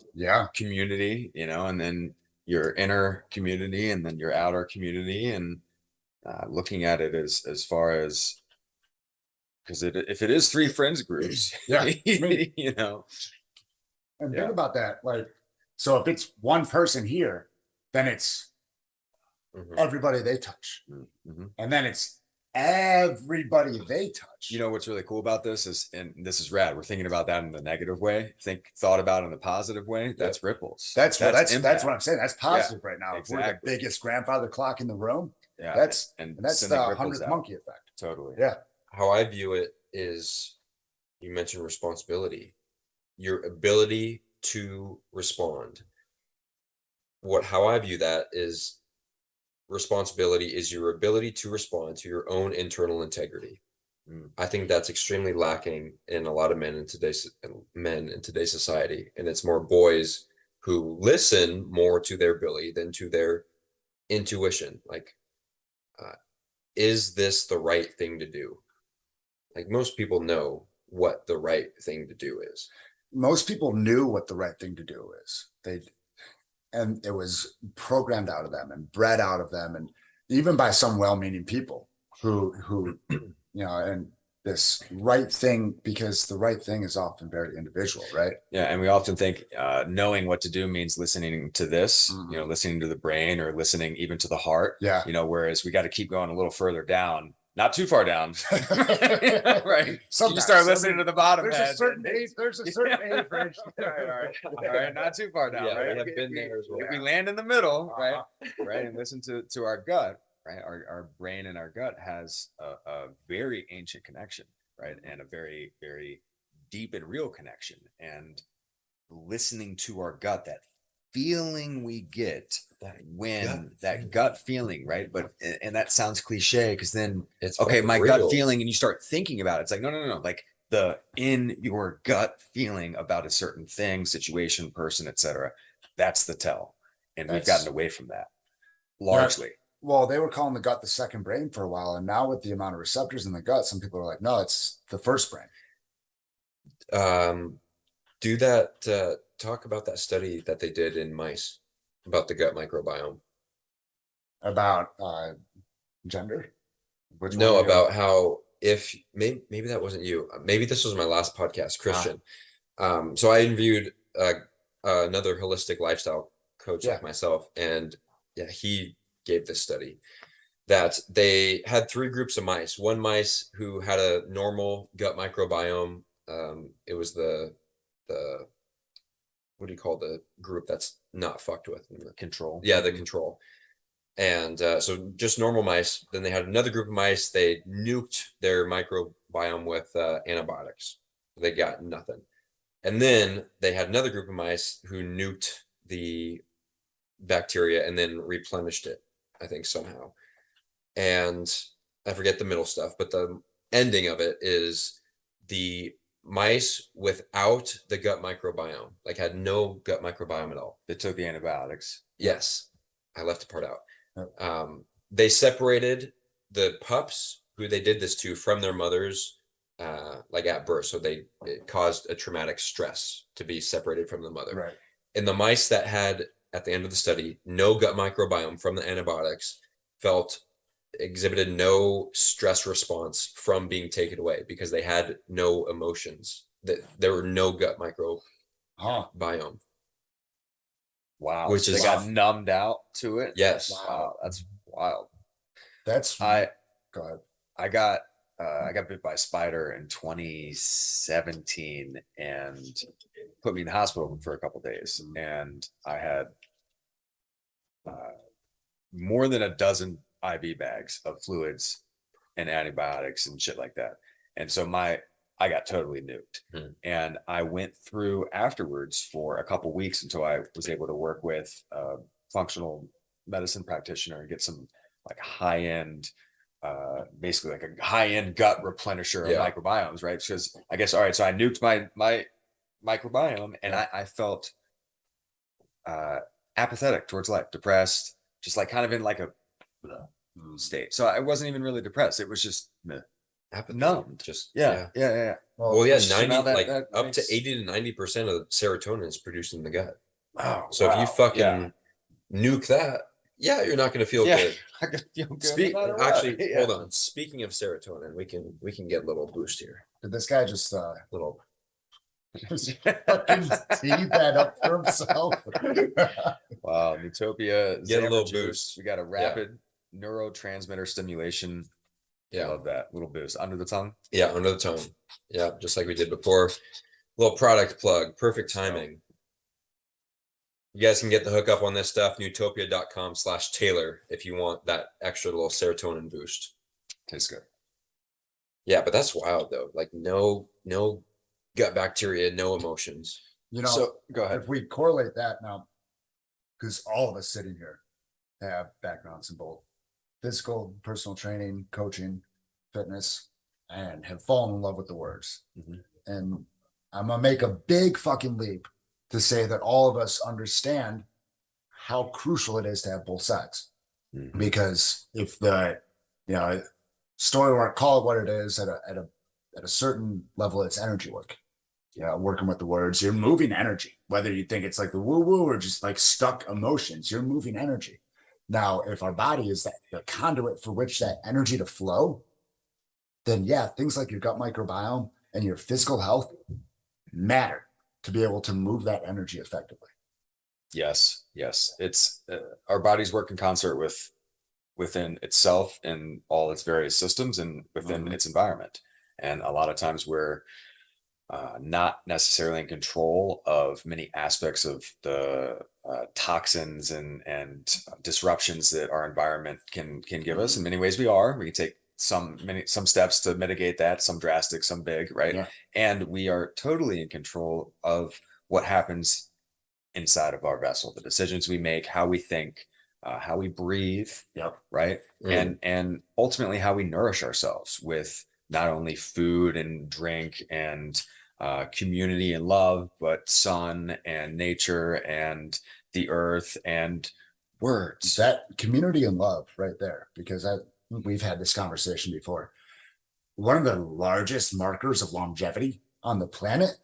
community, and then your inner community, and then your outer community, and looking at it as far as, because if it is 3 friends groups, And Yeah. think about that. Like, so if it's one person here, then it's everybody they touch. And then it's everybody they touch. What's really cool about this is, and this is rad, we're thinking about that in the negative way, thought about it in the positive way. That's ripples. That's what I'm impact. saying. That's positive right now. Exactly. If we're the biggest grandfather clock in the room, Yeah. that's and that's the sending ripples 100th out. monkey effect. Totally. Yeah. How I view it is, you mentioned responsibility, your ability to respond. How I view that is, responsibility is your ability to respond to your own internal integrity. I think that's extremely lacking in a lot of men in today's society, and it's more boys who listen more to their belly than to their intuition. Like, is this the right thing to do? Like, most people know what the right thing to do is. Most people knew what the right thing to do is. And it was programmed out of them and bred out of them, and even by some well-meaning people who and this right thing, because the right thing is often very individual, right? Yeah, and we often think knowing what to do means listening to this, listening to the brain, or listening even to the heart. Yeah. Whereas we got to keep going a little further down, not too far down, right? Sometimes You start listening to the bottom. There's head, a certain age. There's a certain age range. All right, not too far down. Yeah, right? we have been there as well. If we land in the middle, right, and listen to our gut, right? Our brain and our gut has a very ancient connection, right, and a very, very deep and real connection. And listening to our gut, that feeling we get that gut feeling, right? But and that sounds cliche, because then It's okay, my real. gut feeling, and you start thinking about it. It's like no, like in your gut feeling about a certain thing, situation, person, etc. That's the tell, and we've gotten away from that largely. Well, they were calling the gut the second brain for a while, and now with the amount of receptors in the gut, some people are like, no, it's the first brain. Do that. Talk about that study that they did in mice about the gut microbiome. About gender? No, about how, if maybe that wasn't you. Maybe this was my last podcast, Christian. So I interviewed another holistic lifestyle coach like myself, and he gave this study that they had 3 groups of mice. One mice who had a normal gut microbiome. It was the what do you call the group that's not fucked with? Control. Yeah, the control. And so just normal mice. Then they had another group of mice. They nuked their microbiome with antibiotics. They got nothing. And then they had another group of mice who nuked the bacteria and then replenished it, I think, somehow. And I forget the middle stuff, but the ending of it is the mice without the gut microbiome, like, had no gut microbiome at all. They took the antibiotics. Yes, I left a part out. They separated the pups who they did this to from their mothers, like at birth. So it caused a traumatic stress to be separated from the mother. Right. And the mice that had, at the end of the study, no gut microbiome from the antibiotics exhibited no stress response from being taken away, because they had no emotions. That there were no gut microbiome. Wow. Which so is, they got numbed out to it. Yes. Wow, that's wild. Go ahead. I got bit by a spider in 2017 and put me in the hospital for a couple of days, and I had more than a dozen IV bags of fluids and antibiotics and shit like that. And so I got totally nuked. And I went through afterwards for a couple of weeks until I was able to work with a functional medicine practitioner and get some like high-end, basically like a high-end gut replenisher of microbiomes, right? Because I guess, all right, so I nuked my microbiome, and I felt apathetic towards life, depressed, just like kind of in like a state. So I wasn't even really depressed. It was just numbed. Just Yeah. Well, yeah, So 90 now that- like that up makes- to 80 to 90% of serotonin is produced in the gut. Oh, So if you wow. fucking nuke that, yeah, you're not going to feel good. I could feel good. Speak no matter what. actually, Yeah. hold on. Speaking of serotonin, we can get a little boost here. Did this guy just Little fucking tee that up for himself? Wow, Newtopia, Get a little Xamarin Juice. boost. We got a rapid neurotransmitter stimulation. I yeah, love that little boost under the tongue. yeah, under the tongue. Yeah, just like we did before. Little product plug, perfect timing. You guys can get the hookup on this stuff, newtopia.com/Taylor if you want that extra little serotonin boost. Tastes good. Yeah, but that's wild though. Like no gut bacteria, no emotions. You know, So go ahead. if we correlate that now, because all of us sitting here have backgrounds in both physical, personal training, coaching, fitness, and have fallen in love with the words. Mhm. And I'm gonna make a big fucking leap to say that all of us understand how crucial it is to have both sides. Mhm. Because if the story work, call it what it is, at a certain level, it's energy work. Working with the words, you're moving energy, whether you think it's like the woo-woo or just like stuck emotions, you're moving energy. Now, if our body is the conduit for which that energy to flow, then yeah, things like your gut microbiome and your physical health matter to be able to move that energy effectively. Yes. It's our bodies work in concert within itself and all its various systems and within its environment. And a lot of times we're not necessarily in control of many aspects of the toxins and disruptions that our environment can give us. In many ways, we can take some steps to mitigate that, some drastic, some big, right? Yeah. And we are totally in control of what happens inside of our vessel, the decisions we make, how we think, how we breathe, right? And ultimately how we nourish ourselves with not only food and drink and community and love, but sun and nature and the earth and words. That community and love right there, because we've had this conversation before. One of the largest markers of longevity on the planet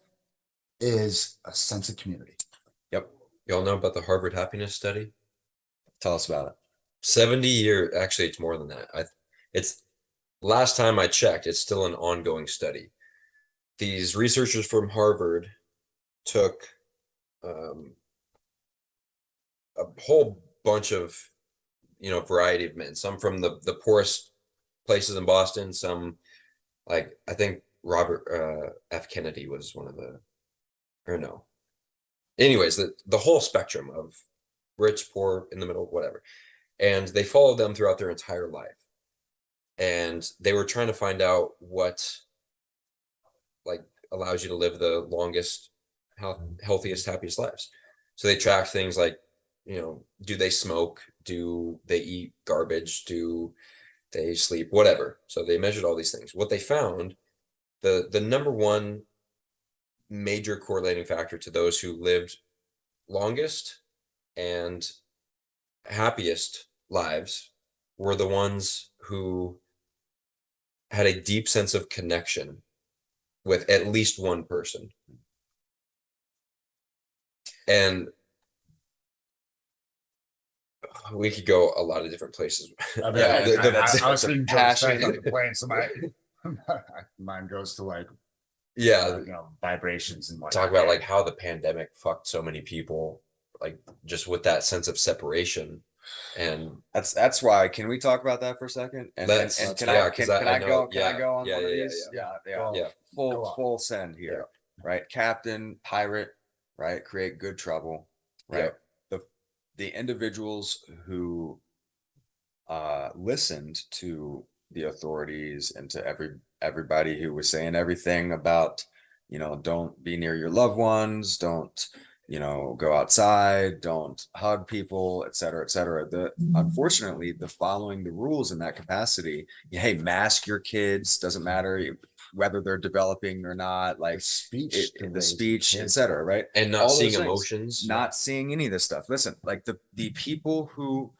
is a sense of community. Yep. Y'all know about the Harvard happiness study? Tell us about it. 70 years, actually it's more than that. It's last time I checked, it's still an ongoing study. These researchers from Harvard took a whole bunch of variety of men, some from the poorest places in Boston, some like I think Robert F. Kennedy was one of the, or no. Anyways, the whole spectrum of rich, poor, in the middle, whatever. And they followed them throughout their entire life. And they were trying to find out what like allows you to live the longest, healthiest, happiest lives. So they tracked things like, do they smoke? Do they eat garbage? Do they sleep? Whatever. So they measured all these things. What they found, the number one major correlating factor to those who lived longest and happiest lives were the ones who had a deep sense of connection with at least one person. And we could go a lot of different places. I mean, Yeah, I was being passion. on the plane, so my mind goes to like yeah, vibrations and talk about like how the pandemic fucked so many people, like just with that sense of separation. And that's why. Can we talk about that for a second? And can I go on one of these? Yeah. Full send here, right? Captain, pirate, right? Create good trouble, right? The individuals who listened to the authorities and to everybody who was saying everything about, don't be near your loved ones, don't, go outside, don't hug people, et cetera, et cetera. Unfortunately, the following the rules in that capacity, hey, mask your kids, doesn't matter whether they're developing or not, like the speech, et cetera, right? And not seeing emotions, not seeing any of this stuff. Listen, like the people who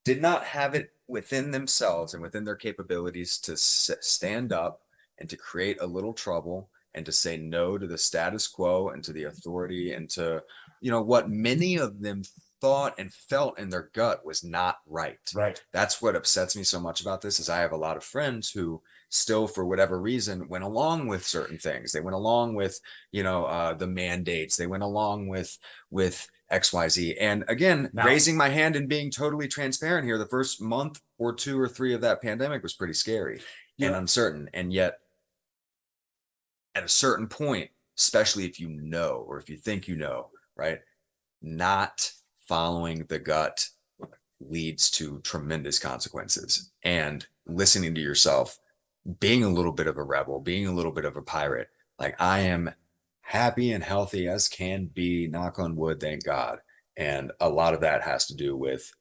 did not have it within themselves and within their capabilities to stand up and to create a little trouble and to say no to the status quo and to the authority and to, you know, what many of them thought and felt in their gut was not right. Right. That's what upsets me so much about this is I have a lot of friends who still, for whatever reason, went along with certain things. They went along with, you know, the mandates. They went along with XYZ. And again, Now, raising my hand and being totally transparent here, the first month or 2 or 3 of that pandemic was pretty scary and uncertain. And yet, at a certain point, especially if you know, or if you think you know, right, not following the gut leads to tremendous consequences. And listening to yourself, being a little bit of a rebel, being a little bit of a pirate, like I am happy and healthy as can be, knock on wood, thank God. And a lot of that has to do with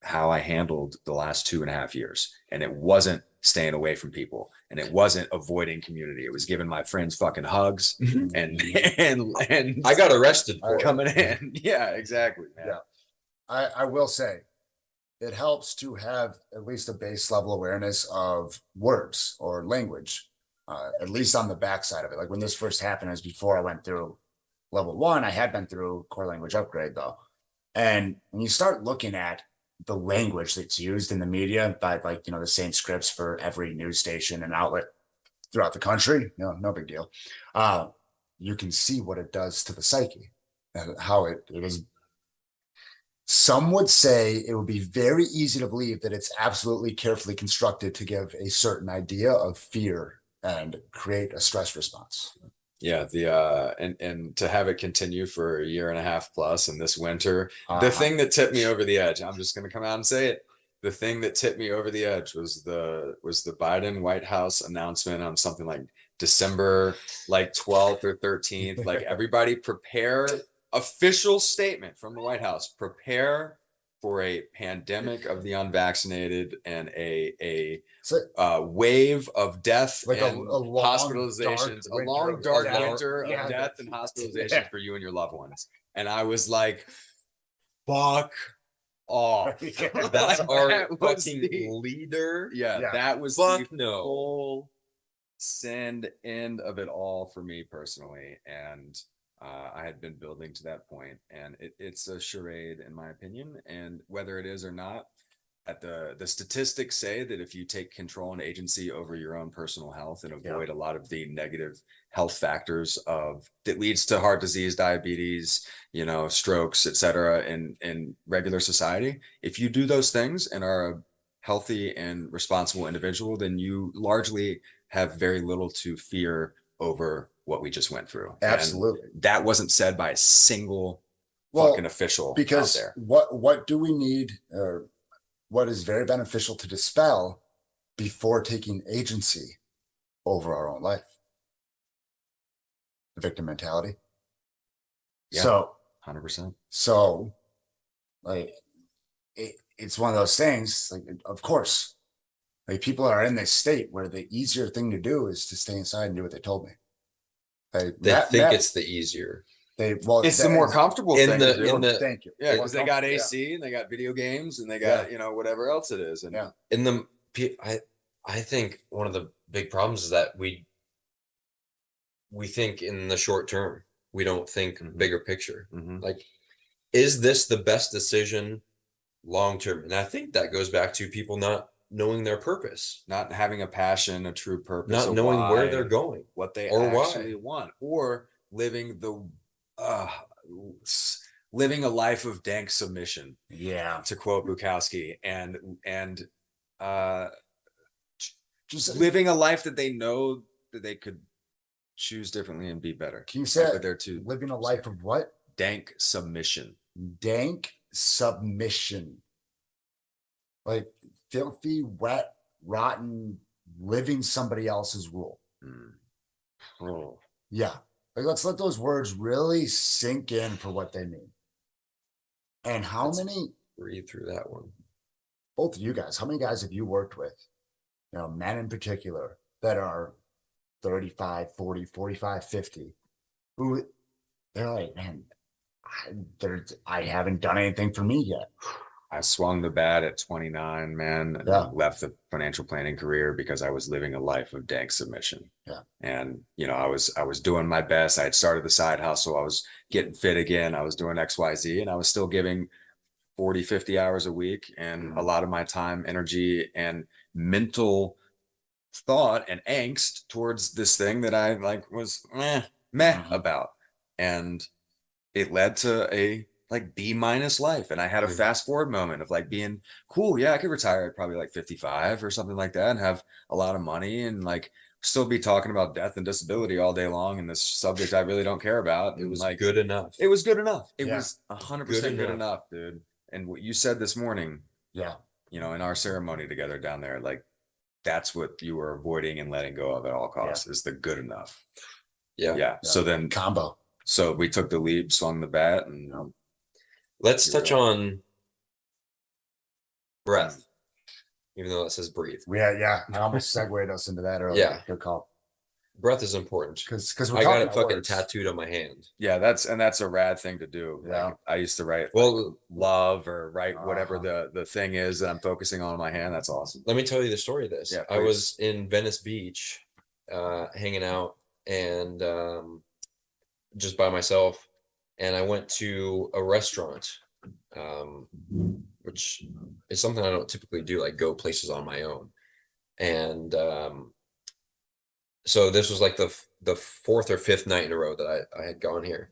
how I handled the last 2.5 years. And it wasn't staying away from people, and it wasn't avoiding community. It was giving my friends fucking hugs and I got arrested for coming in. Yeah, exactly, man. Yeah. I will say it helps to have at least a base level awareness of words or language, at least on the backside of it. Like when this first happened, as before I went through level 1, I had been through core language upgrade though. And when you start looking at the language that's used in the media by, like, you know, the same scripts for every news station and outlet throughout the country, no big deal. You can see what it does to the psyche and how it is. Some would say it would be very easy to believe that it's absolutely carefully constructed to give a certain idea of fear and create a stress response. Yeah, and to have it continue for 1.5 years plus, and this winter, the thing that tipped me over the edge, I'm just gonna come out and say it. The thing that tipped me over the edge was the Biden White House announcement on something like December like 12th or 13th. Like, everybody prepare, official statement from the White House, prepare for a pandemic of the unvaccinated and a wave of death like and a long, hospitalizations, a long dark winter yeah. of death and hospitalization for you and your loved ones. And I was like, fuck off. That's our That was fucking leader. Yeah, that was Fuck the no. full end of it all for me personally. And I had been building to that point, and it's a charade in my opinion. And whether it is or not, the statistics say that if you take control and agency over your own personal health and avoid a lot of the negative health factors that leads to heart disease, diabetes, you know, strokes, etc., in regular society, if you do those things and are a healthy and responsible individual, then you largely have very little to fear over what we just went through. Absolutely. And that wasn't said by a single fucking official because out there. What do we need, or what is very beneficial to dispel before taking agency over our own life? The victim mentality. Yeah, so 100%. So like it's one of those things, like, of course, like, people are in this state where the easier thing to do is to stay inside and do what they told me. They think it's the easier. It's the more comfortable thing to do. Thank you. Yeah, because they got AC and they got video games and they got, you know, whatever else it is. And I think one of the big problems is that we think in the short term. We don't think bigger picture. Like, is this the best decision long term? And I think that goes back to people not knowing their purpose, not having a passion, a true purpose, not knowing where they're going, what they or actually why. want, or living living a life of dank submission. Yeah, to quote Bukowski, and just living a life that they know that they could choose differently and be better. Can you say but they're too living a life of what? Dank submission. Dank submission. Like filthy, wet, rotten, living somebody else's rule. Oh. Yeah. Like, let's let those words really sink in for what they mean. And let's read through that one. Both of you guys, how many guys have you worked with? You know, men in particular that are 35, 40, 45, 50, who they're like, man, I haven't done anything for me yet. I swung the bat at 29, man, and Yeah. left the financial planning career because I was living a life of dank submission. Yeah. And I was doing my best. I had started the side hustle. I was getting fit again. I was doing XYZ, and I was still giving 40, 50 hours a week, and a lot of my time, energy, and mental thought and angst towards this thing that I like was meh about. And it led to a like B- life. And I had a fast forward moment of like being cool. Yeah, I could retire at probably like 55 or something like that and have a lot of money and like still be talking about death and disability all day long. And this subject I really don't care about. It was like good enough. It was good enough. It Yeah. was 100% good enough, dude. And what you said this morning, Yeah. in our ceremony together down there, like that's what you were avoiding and letting go of at all costs is the good enough. Yeah. So then Combo. So we took the leap, swung the bat, and let's touch on breath, even though it says breathe. Yeah. I almost segued us into that earlier. Yeah. Good call. Breath is important Because I got it fucking tattooed on my hand. yeah, that's a rad thing to do. Yeah. Like, I used to write Well, love or write whatever the thing is that I'm focusing on my hand. That's awesome. let me tell you the story of this. Yeah, I was in Venice Beach, hanging out and just by myself, and I went to a restaurant, which is something I don't typically do, like go places on my own. And so this was like the fourth or fifth night in a row that I had gone here,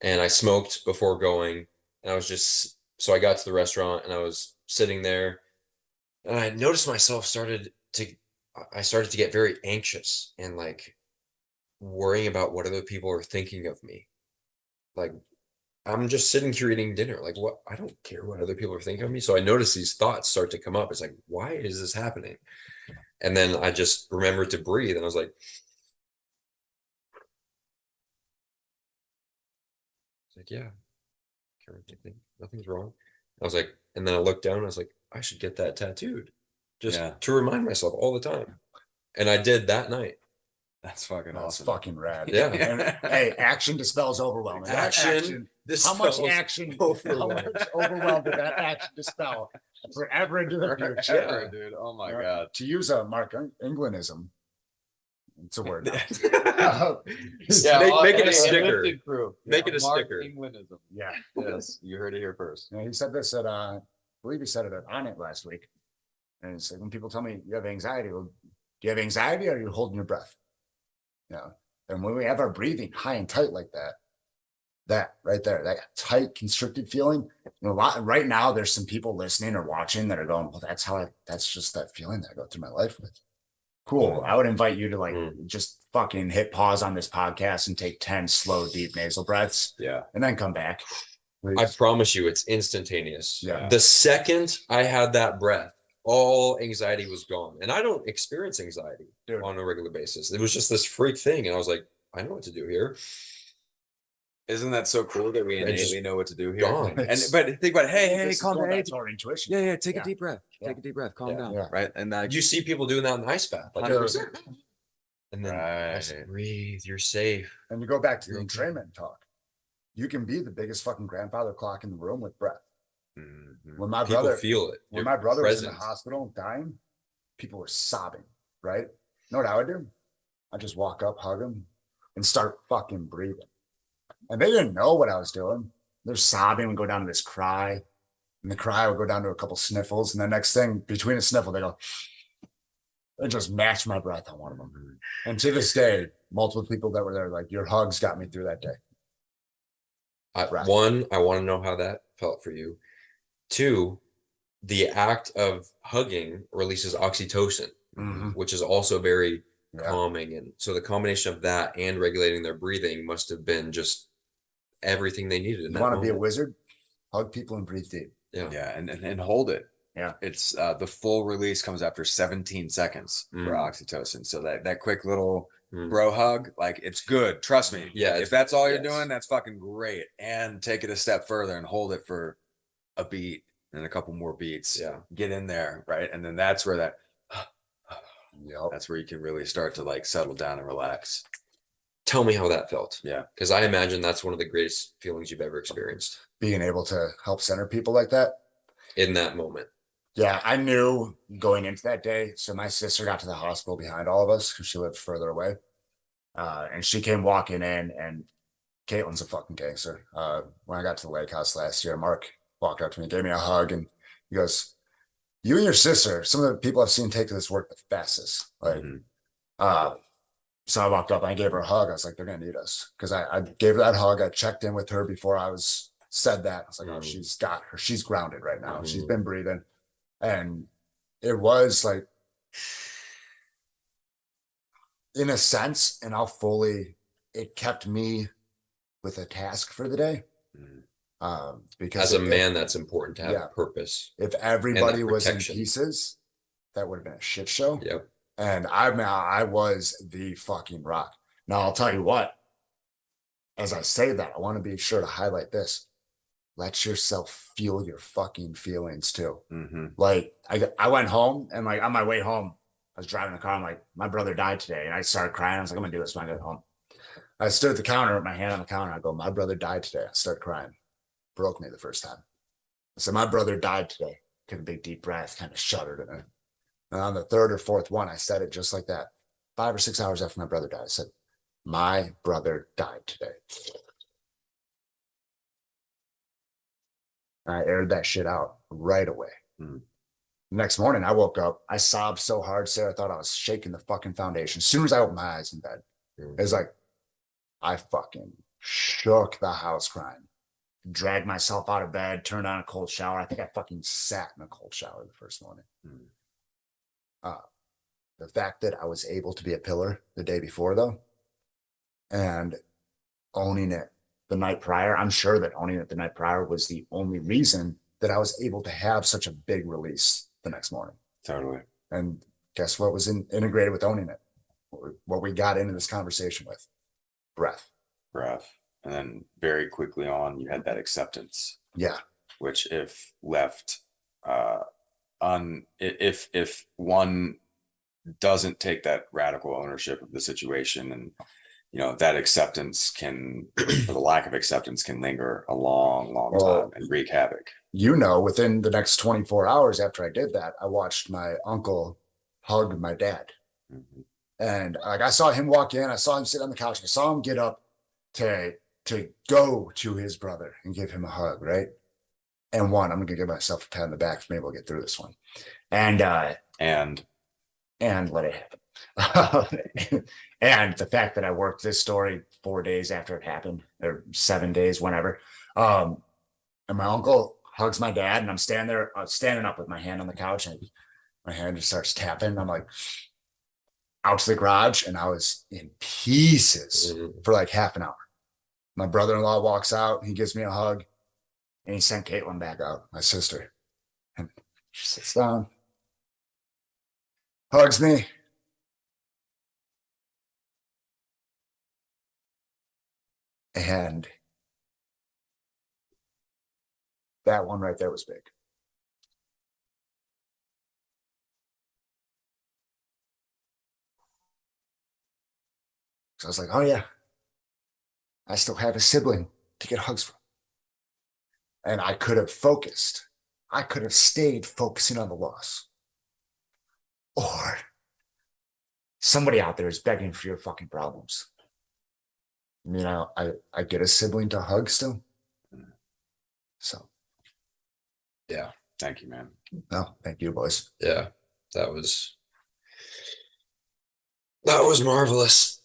and I smoked before going, and I was just, so I got to the restaurant and I was sitting there, and I noticed myself started to get very anxious and like worrying about what other people are thinking of me. Like, I'm just sitting here eating dinner. Like, what? I don't care what other people are thinking of me. So I noticed these thoughts start to come up. It's like, why is this happening? And then I just remembered to breathe, and I was like, yeah, nothing's wrong. I was like, and then I looked down and I was like, I should get that tattooed just to remind myself all the time. And I did that night. That's fucking That's awesome. fucking rad. Yeah. And, hey, action dispels overwhelm. And that Action how much dispels action overwhelm. how much overwhelm did that action dispel forever into the future? Forever, dude. Oh my god. To use a Mark Englandism, it's a word now. Make it a sticker. Make it a Mark sticker. Englandism. Yeah. Yes, you heard it here first. Yeah, he said this at I believe he said it on it last week. And it's like when people tell me you have anxiety, well, do you have anxiety or are you holding your breath? Yeah. And when we have our breathing high and tight like that right there, that tight constricted feeling, a lot right now there's some people listening or watching that are going, well, that's just that feeling that I go through my life with. Cool. I would invite you to like just fucking hit pause on this podcast and take 10 slow, deep nasal breaths. Yeah. And then come back. I promise you, it's instantaneous. Yeah. The second I had that breath, all anxiety was gone. And I don't experience anxiety on a regular basis. It was just this freak thing. And I was like, I know what to do here. Isn't that so cool that we innately know what to do here? Gone. But think about it. Hey, calm down. That's our intuition. Yeah, take a deep breath. Take a deep breath. Calm down. Yeah. Right. And You see people doing that in the ice bath. Like, 100%. and then I said, breathe, you're safe. And you go back to the entrainment talk. You can be the biggest fucking grandfather clock in the room with breath. When my People brother feel it. When You're my brother was in present. the hospital dying, people were sobbing, right? You know what I would do? I'd just walk up, hug him, and start fucking breathing. And they didn't know what I was doing. They're sobbing, we go down to this cry. And the cry would go down to a couple sniffles. And the next thing, between a sniffle, they just match my breath on one of them. And to this day, multiple people that were there, like, your hugs got me through that day. One, I want to know how that felt for you. Two, the act of hugging releases oxytocin, which is also very calming. And so the combination of that and regulating their breathing must have been just everything they needed. You want to be a wizard? Hug people and breathe deep. Yeah, and hold it. Yeah. It's the full release comes after 17 seconds for oxytocin. So that quick little bro hug, like, it's good. Trust me. Yeah. If that's all you're doing, that's fucking great. And take it a step further and hold it for a beat and a couple more beats. Yeah. Get in there, right? And then that's where that's where you can really start to like settle down and relax. Tell me how that felt. Yeah. Because I imagine that's one of the greatest feelings you've ever experienced. Being able to help center people like that. in that moment? Yeah, I knew going into that day. So my sister got to the hospital behind all of us because she lived further away. And she came walking in, and Caitlin's a fucking gangster. When I got to the lake house last year, Mark walked up to me, gave me a hug, and he goes, "You and your sister, some of the people I've seen take to this work the fastest." Like, so I walked up and I gave her a hug. I was like, "They're gonna need us," because I gave her that hug. I checked in with her before I was said that. I was like, "Oh, she's got her. She's grounded right now. She's been breathing," and it was like, in a sense, and it kept me with a task for the day. Because As a man, that's important to have yeah. purpose. If everybody was in protection. pieces, that would have been a shit show. Yep. And I was the fucking rock. Now I'll tell you what, as I say that, I want to be sure to highlight this. Let yourself feel your fucking feelings too. Like I went home, and like on my way home, I was driving the car. I'm like, my brother died today. And I started crying. I was like, I'm gonna do this when I get home. I stood at the counter with my hand on the counter. I go, my brother died today. I started crying. Broke me the first time. I said, my brother died today. Took a big deep breath, kind of shuddered. And on the third or fourth one, I said it just like that. 5 or 6 hours after my brother died, I said, my brother died today. I aired that shit out right away. Next morning, I woke up. I sobbed so hard, Sarah thought I was shaking the fucking foundation. As soon as I opened my eyes in bed, it was like, I fucking shook the house crying. Dragged myself out of bed, turned on a cold shower. I think I fucking sat in a cold shower the first morning. The fact that I was able to be a pillar the day before, though, and owning it the night prior, I'm sure that owning it the night prior was the only reason that I was able to have such a big release the next morning. Totally. And guess what was integrated with owning it? What we got into this conversation with? Breath. And then very quickly on, you had that acceptance. Yeah. Which, if left if one doesn't take that radical ownership of the situation, and that acceptance can, or the lack of acceptance, can linger a long time and wreak havoc. Within the next 24 hours after I did that, I watched my uncle hug my dad. And like, I saw him walk in, I saw him sit on the couch, I saw him get up to go to his brother and give him a hug, right? And I'm gonna give myself a pat on the back for being able to get through this one. And let it happen. And the fact that I worked this story 4 days after it happened, or 7 days, whenever. And my uncle hugs my dad, and I'm standing up with my hand on the couch, and my hand just starts tapping. I'm like, out to the garage, and I was in pieces for like half an hour. My brother-in-law walks out, he gives me a hug, and he sent Caitlin back out, my sister. And she sits down, hugs me. And that one right there was big. So I was like, oh yeah, I still have a sibling to get hugs from. And I could have focused. I could have stayed focusing on the loss. Or somebody out there is begging for your fucking problems. I get a sibling to hug still. So. Yeah. Thank you, man. No, thank you, boys. Yeah, that was marvelous.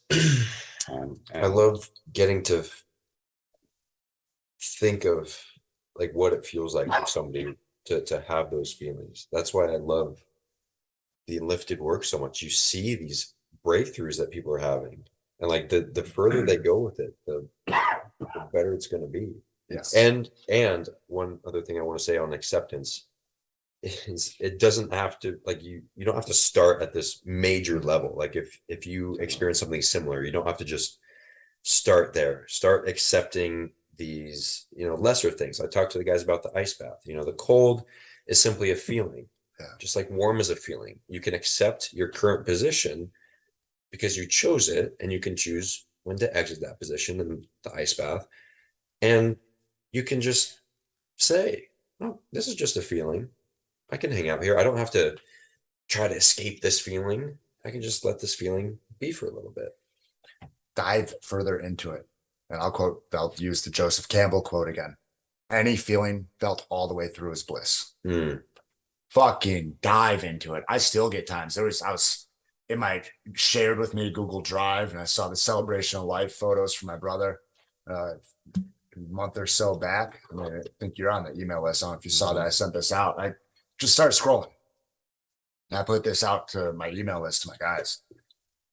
And I love getting to think of like what it feels like for somebody to have those feelings. That's why I love the Enlifted work so much. You see these breakthroughs that people are having, and like the further they go with it, the better it's going to be. Yes. And one other thing I want to say on acceptance is it doesn't have to, like, you don't have to start at this major level. Like if you experience something similar, you don't have to just start there. Start accepting these, lesser things. I talked to the guys about the ice bath. The cold is simply a feeling. Yeah. Just like warm is a feeling. You can accept your current position because you chose it, and you can choose when to exit that position in the ice bath. And you can just say, oh, this is just a feeling. I can hang out here. I don't have to try to escape this feeling. I can just let this feeling be for a little bit. Dive further into it. And I'll use the Joseph Campbell quote again. Any feeling felt all the way through is bliss. Fucking dive into it. I still get times. I was in my shared with me Google Drive, and I saw the celebration of life photos from my brother a month or so back. I mean, I think you're on the email list. I don't know if you saw that. I sent this out. I just started scrolling. And I put this out to my email list to my guys.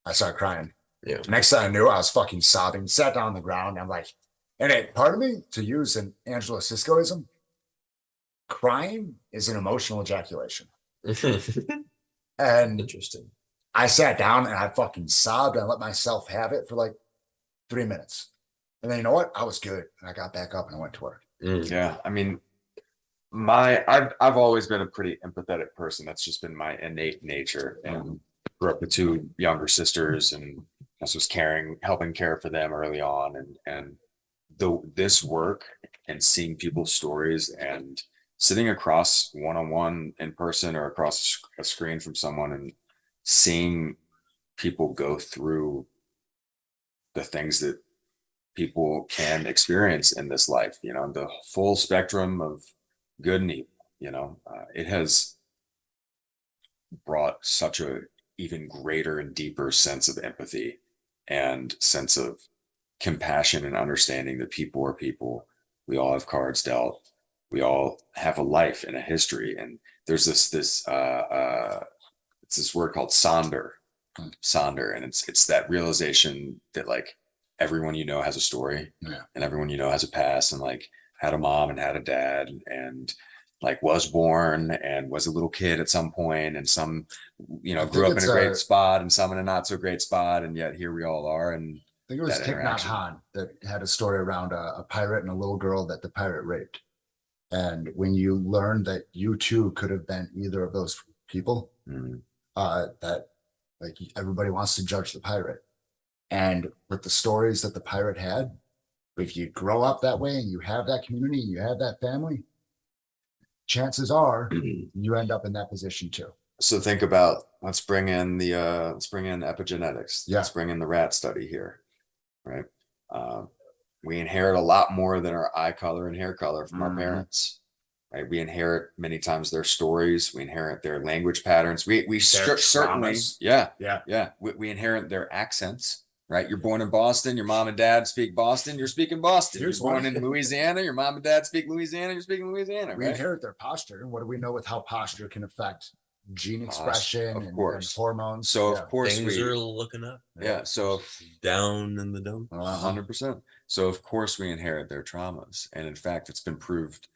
I started crying. Yeah. Next thing I knew, I was fucking sobbing, sat down on the ground. I'm like, and it, part of me, to use an Angelo Ciscoism, crying is an emotional ejaculation. And Interesting. I sat down and I fucking sobbed and I let myself have it for like 3 minutes. And then you know what? I was good. And I got back up and I went to work. Yeah. I mean, I've always been a pretty empathetic person. That's just been my innate nature. And grew up with two younger sisters and I was helping care for them early on. And this work and seeing people's stories and sitting across one-on-one in person or across a screen from someone and seeing people go through the things that people can experience in this life, you know, the full spectrum of good and evil, you know, it has brought such a even greater and deeper sense of empathy and sense of compassion and understanding that people are people. We all have cards dealt. We all have a life and a history. And there's it's this word called sonder, and it's that realization that like everyone you know has a story, and everyone you know has a past, and like had a mom and had a dad and like was born and was a little kid at some point, and some, you know, grew up in a great spot and some in a not so great spot, and yet here we all are. And I think it was Thich Nhat Hanh that had a story around a pirate and a little girl that the pirate raped. And when you learn that you too could have been either of those people, that like everybody wants to judge the pirate. And with the stories that the pirate had, if you grow up that way and you have that community and you have that family, chances are you end up in that position too. So think about, let's bring in epigenetics. Yeah. Let's bring in the rat study here, right? We inherit a lot more than our eye color and hair color from our parents, right? We inherit many times their stories. We inherit their language patterns. We certainly, we inherit their accents, right? You're born in Boston. Your mom and dad speak Boston. You're speaking Boston. You're born in Louisiana. Your mom and dad speak Louisiana. You're speaking Louisiana. We inherit their posture. What do we know with how posture can affect gene expression and hormones? So of course things are looking up. Yeah. So down in the dome. 100%. So of course we inherit their traumas, and in fact, it's been proved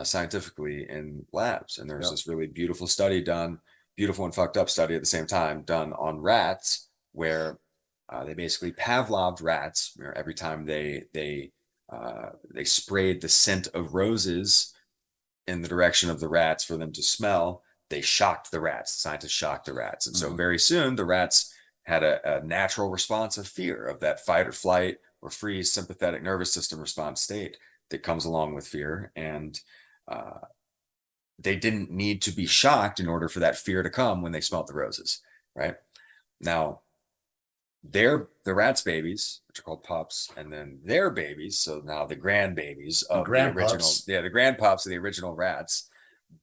scientifically in labs. And there's this really beautiful study done, beautiful and fucked up study at the same time, done on rats, where they basically Pavloved rats. Where every time they sprayed the scent of roses in the direction of the rats for them to smell, they shocked the rats. Scientists shocked the rats, and so very soon the rats had a natural response of fear, of that fight or flight or freeze sympathetic nervous system response state that comes along with fear. And they didn't need to be shocked in order for that fear to come when they smelt the roses, right? Now, the rats' babies, which are called pups, and then their babies, so now the grandbabies of the original, the grandpups of the original rats,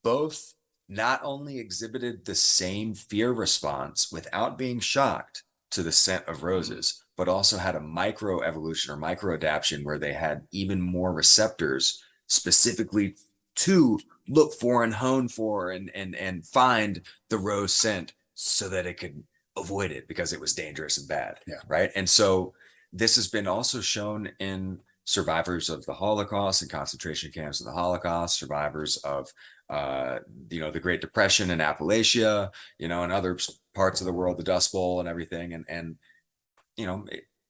both not only exhibited the same fear response without being shocked to the scent of roses, but also had a micro evolution or micro adaptation where they had even more receptors specifically to look for and hone for and find the rose scent so that it could avoid it because it was dangerous and bad. Right. And so this has been also shown in survivors of the Holocaust and concentration camps of the Holocaust, survivors of the Great Depression in Appalachia, and other parts of the world, the Dust Bowl and everything. And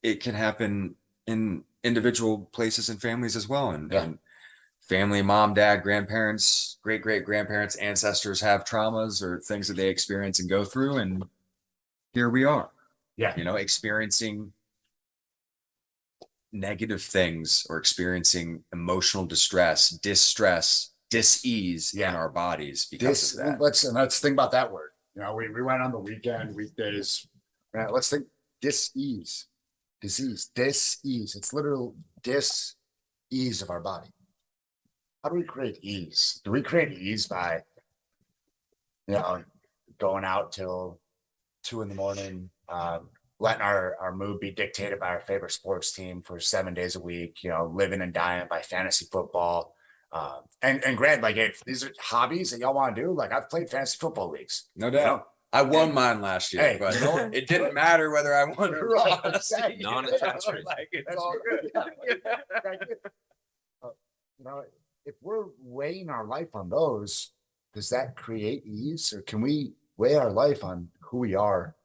it can happen in individual places and families as well. And family, mom, dad, grandparents, great-great-grandparents, ancestors have traumas or things that they experience and go through. And here we are, experiencing negative things or experiencing emotional distress dis-ease in our bodies because of that. Let's think about that word. You know, we went on the weekend, weekdays. Right, let's think dis-ease. Disease. Dis-ease. It's literal dis-ease of our body. How do we create ease? Do we create ease by, you know, going out till 2 a.m, letting our mood be dictated by our favorite sports team for 7 days a week, you know, living and dying by fantasy football? And granted, like, if these are hobbies that y'all want to do, like, I've played fantasy football leagues. No doubt. You know? I won mine last year, Hey, but you know what? it didn't matter whether I won or Right, lost. exactly. Non-attachment. Like, it's That's all good. good. You know, if we're weighing our life on those, does that create ease, or can we weigh our life on who we are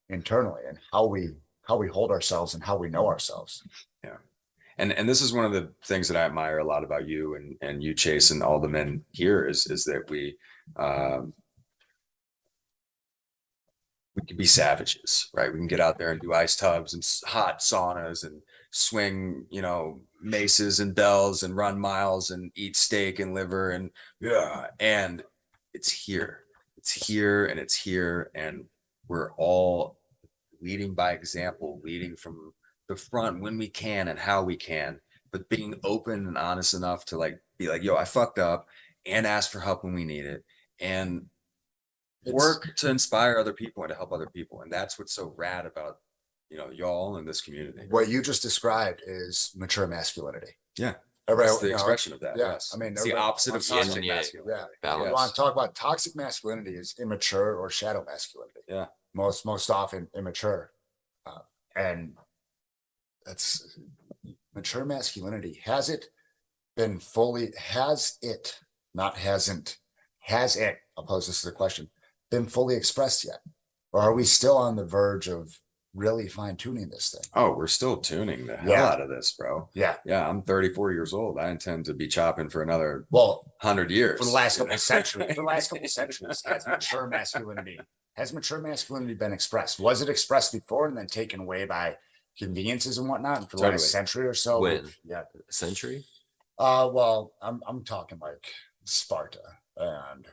internally and how we hold ourselves and how we know ourselves? Yeah. And this is one of the things that I admire a lot about you and you, Chase, and all the men here is that we can be savages, right? We can get out there and do ice tubs and hot saunas and swing, you know, maces and bells and run miles and eat steak and liver and it's here, and it's here, and we're all leading by example, leading from the front when we can and how we can, but being open and honest enough to like be like, yo, I fucked up, and ask for help when we need it, and work to inspire other people and to help other people. And that's what's so rad about, you know, y'all in this community. What you just described is mature masculinity. Yeah. Everybody, That's the you know, expression of that. yeah, Yes. I mean, it's the everybody opposite of wants to- toxic Yin and yang. masculinity. Yeah. Balance. You want to talk about toxic masculinity is immature or shadow masculinity. Yeah. Most often immature. And that's mature masculinity. Has it, not hasn't, has it, I'll pose this as a question, been fully expressed yet? Or are we still on the verge of really fine tuning this thing? Oh, we're still tuning the hell Yeah. out of this, bro. Yeah. Yeah. I'm 34 years old. I intend to be chopping for another Well, 100 years. for the last couple of centuries, has mature masculinity been expressed? Was it expressed before and then taken away by conveniences and whatnot? And for the Totally. last century or so, When? yeah. Century? Well, I'm talking like Sparta and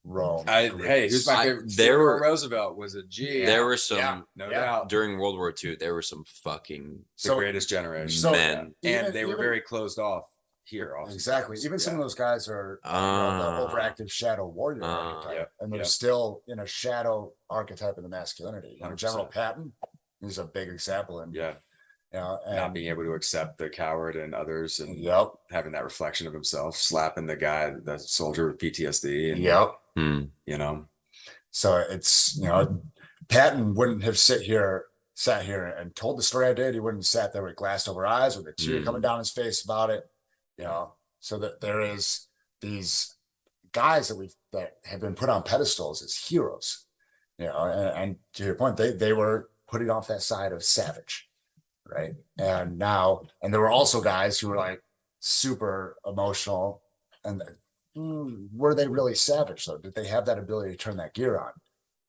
Rome. Hey, who's my favorite? Theodore Roosevelt was a G. There were some Yeah. No Yeah. doubt. during World War II. There were some fucking The greatest generation. So- men. And they were very closed off here. Exactly. Even some of those guys are the overactive shadow warrior archetype, Yep, and they're yep. still in a shadow archetype of the masculinity. You know, 100%. General Patton is a big example, and Yeah. you know, and, Not being able to accept the coward and others and yep, having that reflection of himself, slapping the soldier with PTSD. And, yep. Hmm. you know, So it's, you know, Patton wouldn't have sat here and told the story I did. He wouldn't have sat there with glassed over eyes with a tear coming down his face about it. You know, so that there is these guys that have been put on pedestals as heroes. You know, and to your point, they were putting off that side of savage, right? And there were also guys who were like super emotional, and were they really savage though? Did they have that ability to turn that gear on?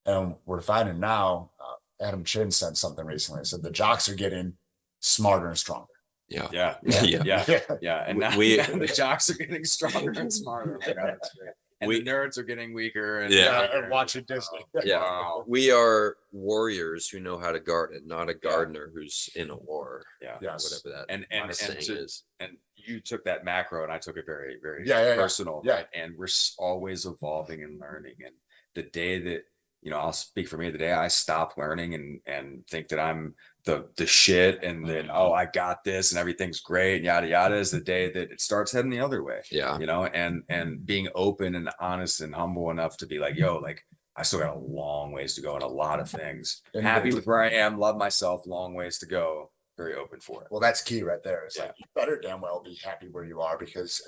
And we're finding now, Adam Chin said something recently. Said the jocks are getting smarter and stronger. Yeah. yeah, Yeah. yeah. And now, We- now the jocks are getting stronger and smarter. Oh my God, that's great. And the nerds are getting weaker. And Yeah. And watching Disney. Yeah. Wow. We are warriors who know how to garden, not a gardener who's in a war. Yeah. Yes. Whatever that And saying to- is. And you took that macro and I took it very, very Yeah. personal. Yeah. Right? And we're always evolving and learning. And the day that, you know, I'll speak for me, the day I stop learning and think that I'm the shit and then, oh, I got this and everything's great and yada yada, is the day that it starts heading the other way. Yeah. You know, and being open and honest and humble enough to be like, yo, like I still got a long ways to go in a lot of things. And Happy with where I am, love myself, long ways to go. Very open for it. Well, that's key right there. It's Yeah. like, you better damn well be happy where you are, because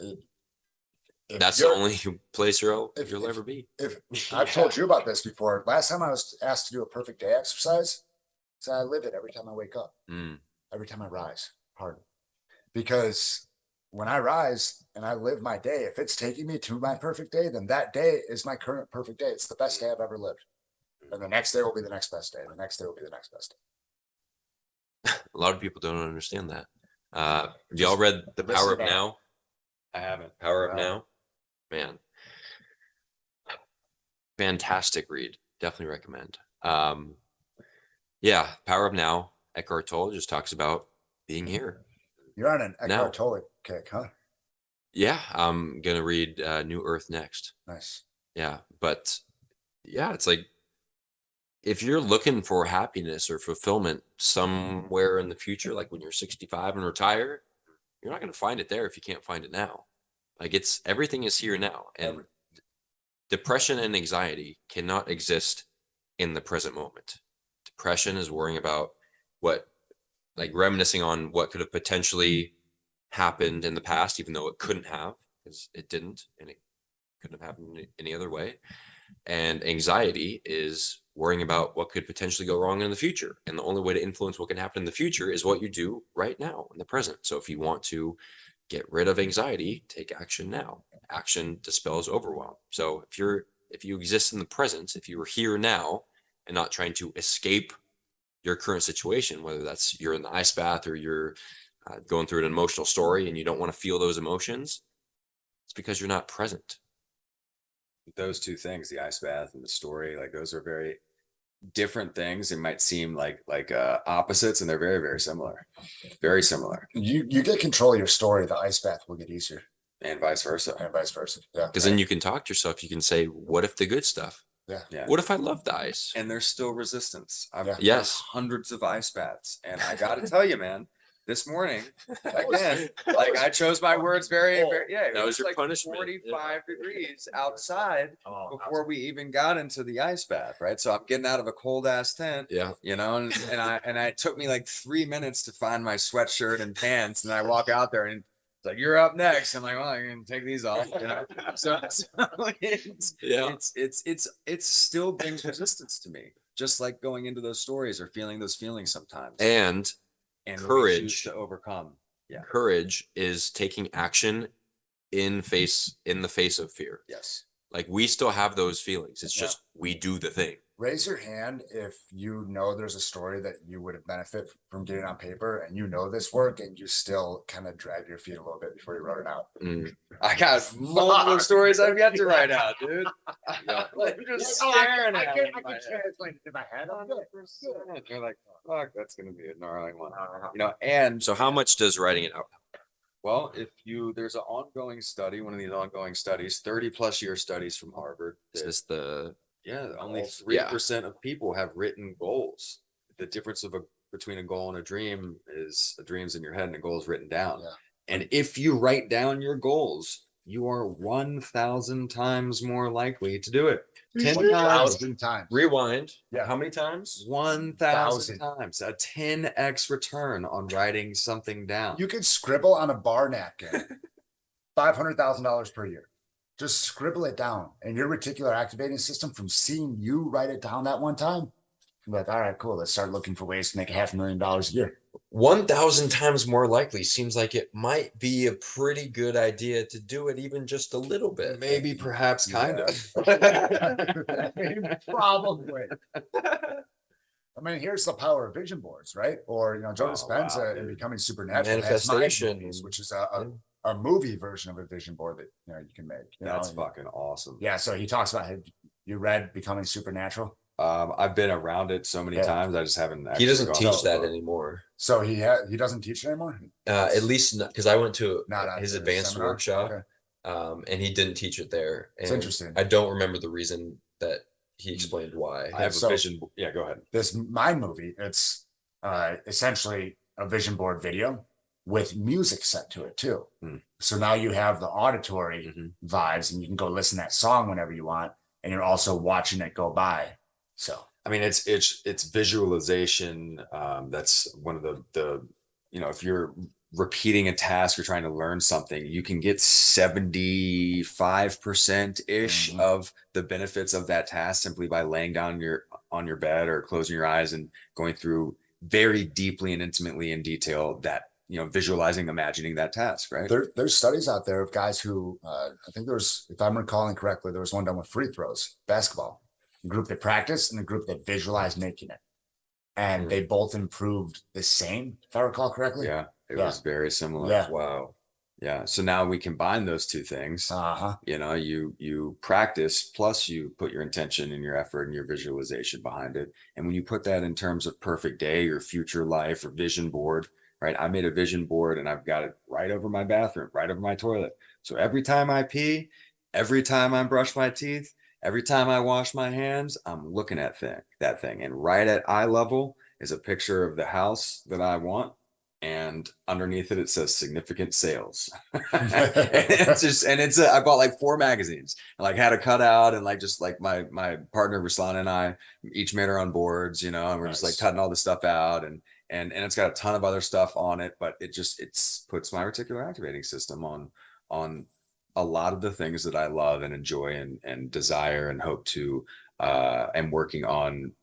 if That's the you're- only place you'll if- ever be. If I've told you about this before, last time I was asked to do a perfect day exercise, so I live it every time I wake up, Mm. every time I rise. Pardon. Because when I rise and I live my day, if it's taking me to my perfect day, then that day is my current perfect day. It's the best day I've ever lived. And the next day will be the next best day. The next day will be the next best day. A lot of people don't understand that. Have y'all read The Power of Listen, Now? I haven't. Power of No. Now? man, fantastic read. Definitely recommend. Yeah, Power of Now. Eckhart Tolle just talks about being here. You're on an Now. Eckhart Tolle kick, huh? Yeah, I'm gonna read New Earth next. Nice. Yeah, but yeah, it's like if you're looking for happiness or fulfillment somewhere in the future, like when you're 65 and retire, you're not gonna find it there if you can't find it now. Like everything is here now, and depression and anxiety cannot exist in the present moment. Depression is worrying about like reminiscing on what could have potentially happened in the past, even though it couldn't have, because it didn't, and it couldn't have happened any other way. And anxiety is worrying about what could potentially go wrong in the future. And the only way to influence what can happen in the future is what you do right now in the present. So if you want to get rid of anxiety, take action now. Action dispels overwhelm. So if you exist in the present, if you are here now and not trying to escape your current situation, whether that's you're in the ice bath or you're going through an emotional story and you don't want to feel those emotions, it's because you're not present. Those two things, the ice bath and the story, like those are very different things. It might seem like opposites, and they're very, very similar. Very similar. You get control of your story, the ice bath will get easier. And vice versa. And vice versa. Yeah. Because then you can talk to yourself. You can say, what if the good stuff? Yeah. Yeah. What if I love the ice? And there's still resistance. I've done Yes. hundreds of ice baths, and I got to tell you, man, this morning again, like I chose my words very, very. Yeah, That it was your like punishment. 45 degrees outside Oh, before we even got into the ice bath, right? So I'm getting out of a cold ass tent, Yeah. you know, and it took me like 3 minutes to find my sweatshirt and pants, and I walk out there and it's like, you're up next. I'm like, well, I can take these off, you know. So it's still brings resistance to me, just like going into those stories or feeling those feelings sometimes. And we courage choose to overcome. Yeah. courage is taking action in the face of fear. Yes. Like we still have those feelings. It's Yeah. just we do the thing. Raise your hand if you know there's a story that you would have benefit from getting on paper, and you know this work, and you still kind of drag your feet a little bit before you wrote it out. I got multiple stories I've yet to write out, dude. Like, you're just staring at me. I can translate it in my head. I'm good. 100%. You're like, fuck, that's gonna be a gnarly one. You know, and So how much does writing it out? well, there's an ongoing study, one of these ongoing studies, 30+ year studies from Harvard. Is this the Only Yeah. 3% of people have written goals. The difference between a goal and a dream is a dream's in your head and a goal is written down. Yeah. And if you write down your goals, you are 1,000 times more likely to do it. 10 times. 1,000 times. rewind? Yeah. How many times? 1,000 times. A 10x return on writing something down. You could scribble on a bar napkin $500,000 per year. Just scribble it down, and your reticular activating system, from seeing you write it down that one time, you're like, all right, cool. Let's start looking for ways to make $500,000 a year. 1,000 times more likely seems like it might be a pretty good idea to do it even just a little bit. Maybe, perhaps, kind of. Probably. I mean, here's the power of vision boards, right? Or, Joe Oh, Dispenza wow, in dude. Becoming Supernatural has Mind Manifestation. Movies, which is a movie version of a vision board that you can make. That's fucking awesome. Yeah. So he talks about, have you read Becoming Supernatural? I've been around it so many Yeah. times. I just haven't. He actually doesn't gone teach through that the book. anymore. So he doesn't teach it anymore. At least because I went to Not his at the advanced seminar? workshop, Okay. and he didn't teach it there. It's And interesting. I don't remember the reason that he explained why. I have So- a vision. Yeah, go ahead. This Mind movie, it's essentially a vision board video with music set to it too. So now you have the auditory vibes, and you can go listen to that song whenever you want, and you're also watching it go by. So I mean, it's visualization. That's one of the if you're repeating a task or trying to learn something, you can get 75% ish of the benefits of that task simply by laying down on your bed or closing your eyes and going through very deeply and intimately in detail that visualizing, imagining that task. Right. there's studies out there of guys who I think there was, if I'm recalling correctly, there was one done with free throws, basketball, a group that practiced and a group that visualized making it, and they both improved the same, if I recall correctly. Yeah. It Yeah. was very similar. Yeah. Wow. Yeah. So now we combine those two things. Uh-huh. You know, you practice, plus you put your intention and your effort and your visualization behind it. And when you put that in terms of perfect day or future life or vision board, right? I made a vision board and I've got it right over my bathroom, right over my toilet. So every time I pee, every time I brush my teeth, every time I wash my hands, I'm looking at that thing. And right at eye level is a picture of the house that I want. And underneath it says significant sales. I bought like 4 magazines and like had a cutout, and like just like my partner Ruslan and I each made our own boards, you know, and we're just like cutting all this stuff out, and it's got a ton of other stuff on it, but it puts my reticular activating system on a lot of the things that I love and enjoy and desire and hope to am working on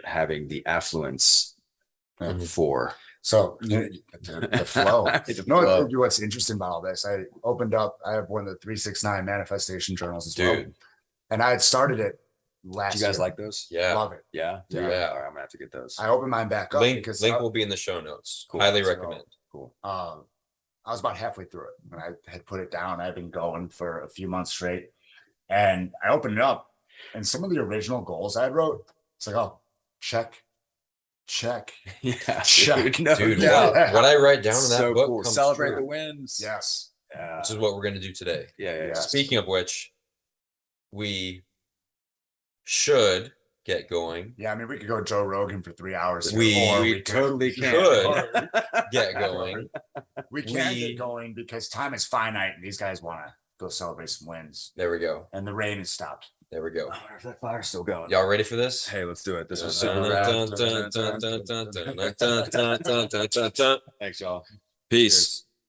having the affluence for. So the flow. The No, flow. what's interesting about all this? I have one of the 369 manifestation journals as well. Dude. And I had started it last Do you guys year. like those? Yeah. Love it. Yeah. Yeah. All right, I'm gonna have to get those. I opened mine back up Link because will be in the show notes. Cool. Highly So, recommend. Cool. I was about halfway through it when I had put it down. I've been going for a few months straight, and I opened it up, and some of the original goals I wrote, it's like, oh, check. Yeah. Check. No Dude, doubt. what I write down in that So book cool. comes Celebrate true, the wins. Yes. Yeah. which is what we're going to do today. Yeah. Yes. Speaking of which, we should get going. Yeah, I mean, we could go Joe Rogan for 3 hours. here, We or We could- totally can. Should get going. We can we- get going because time is finite, and these guys want to go celebrate some wins. There we go. And the rain has stopped. There we go. I wonder if that fire's still going. Y'all ready for this? Hey, let's do it. This was Dun, super dun, rad. dun, dun, dun, dun, dun, dun, dun, dun, dun, dun, dun. Thanks, y'all. Peace. Cheers.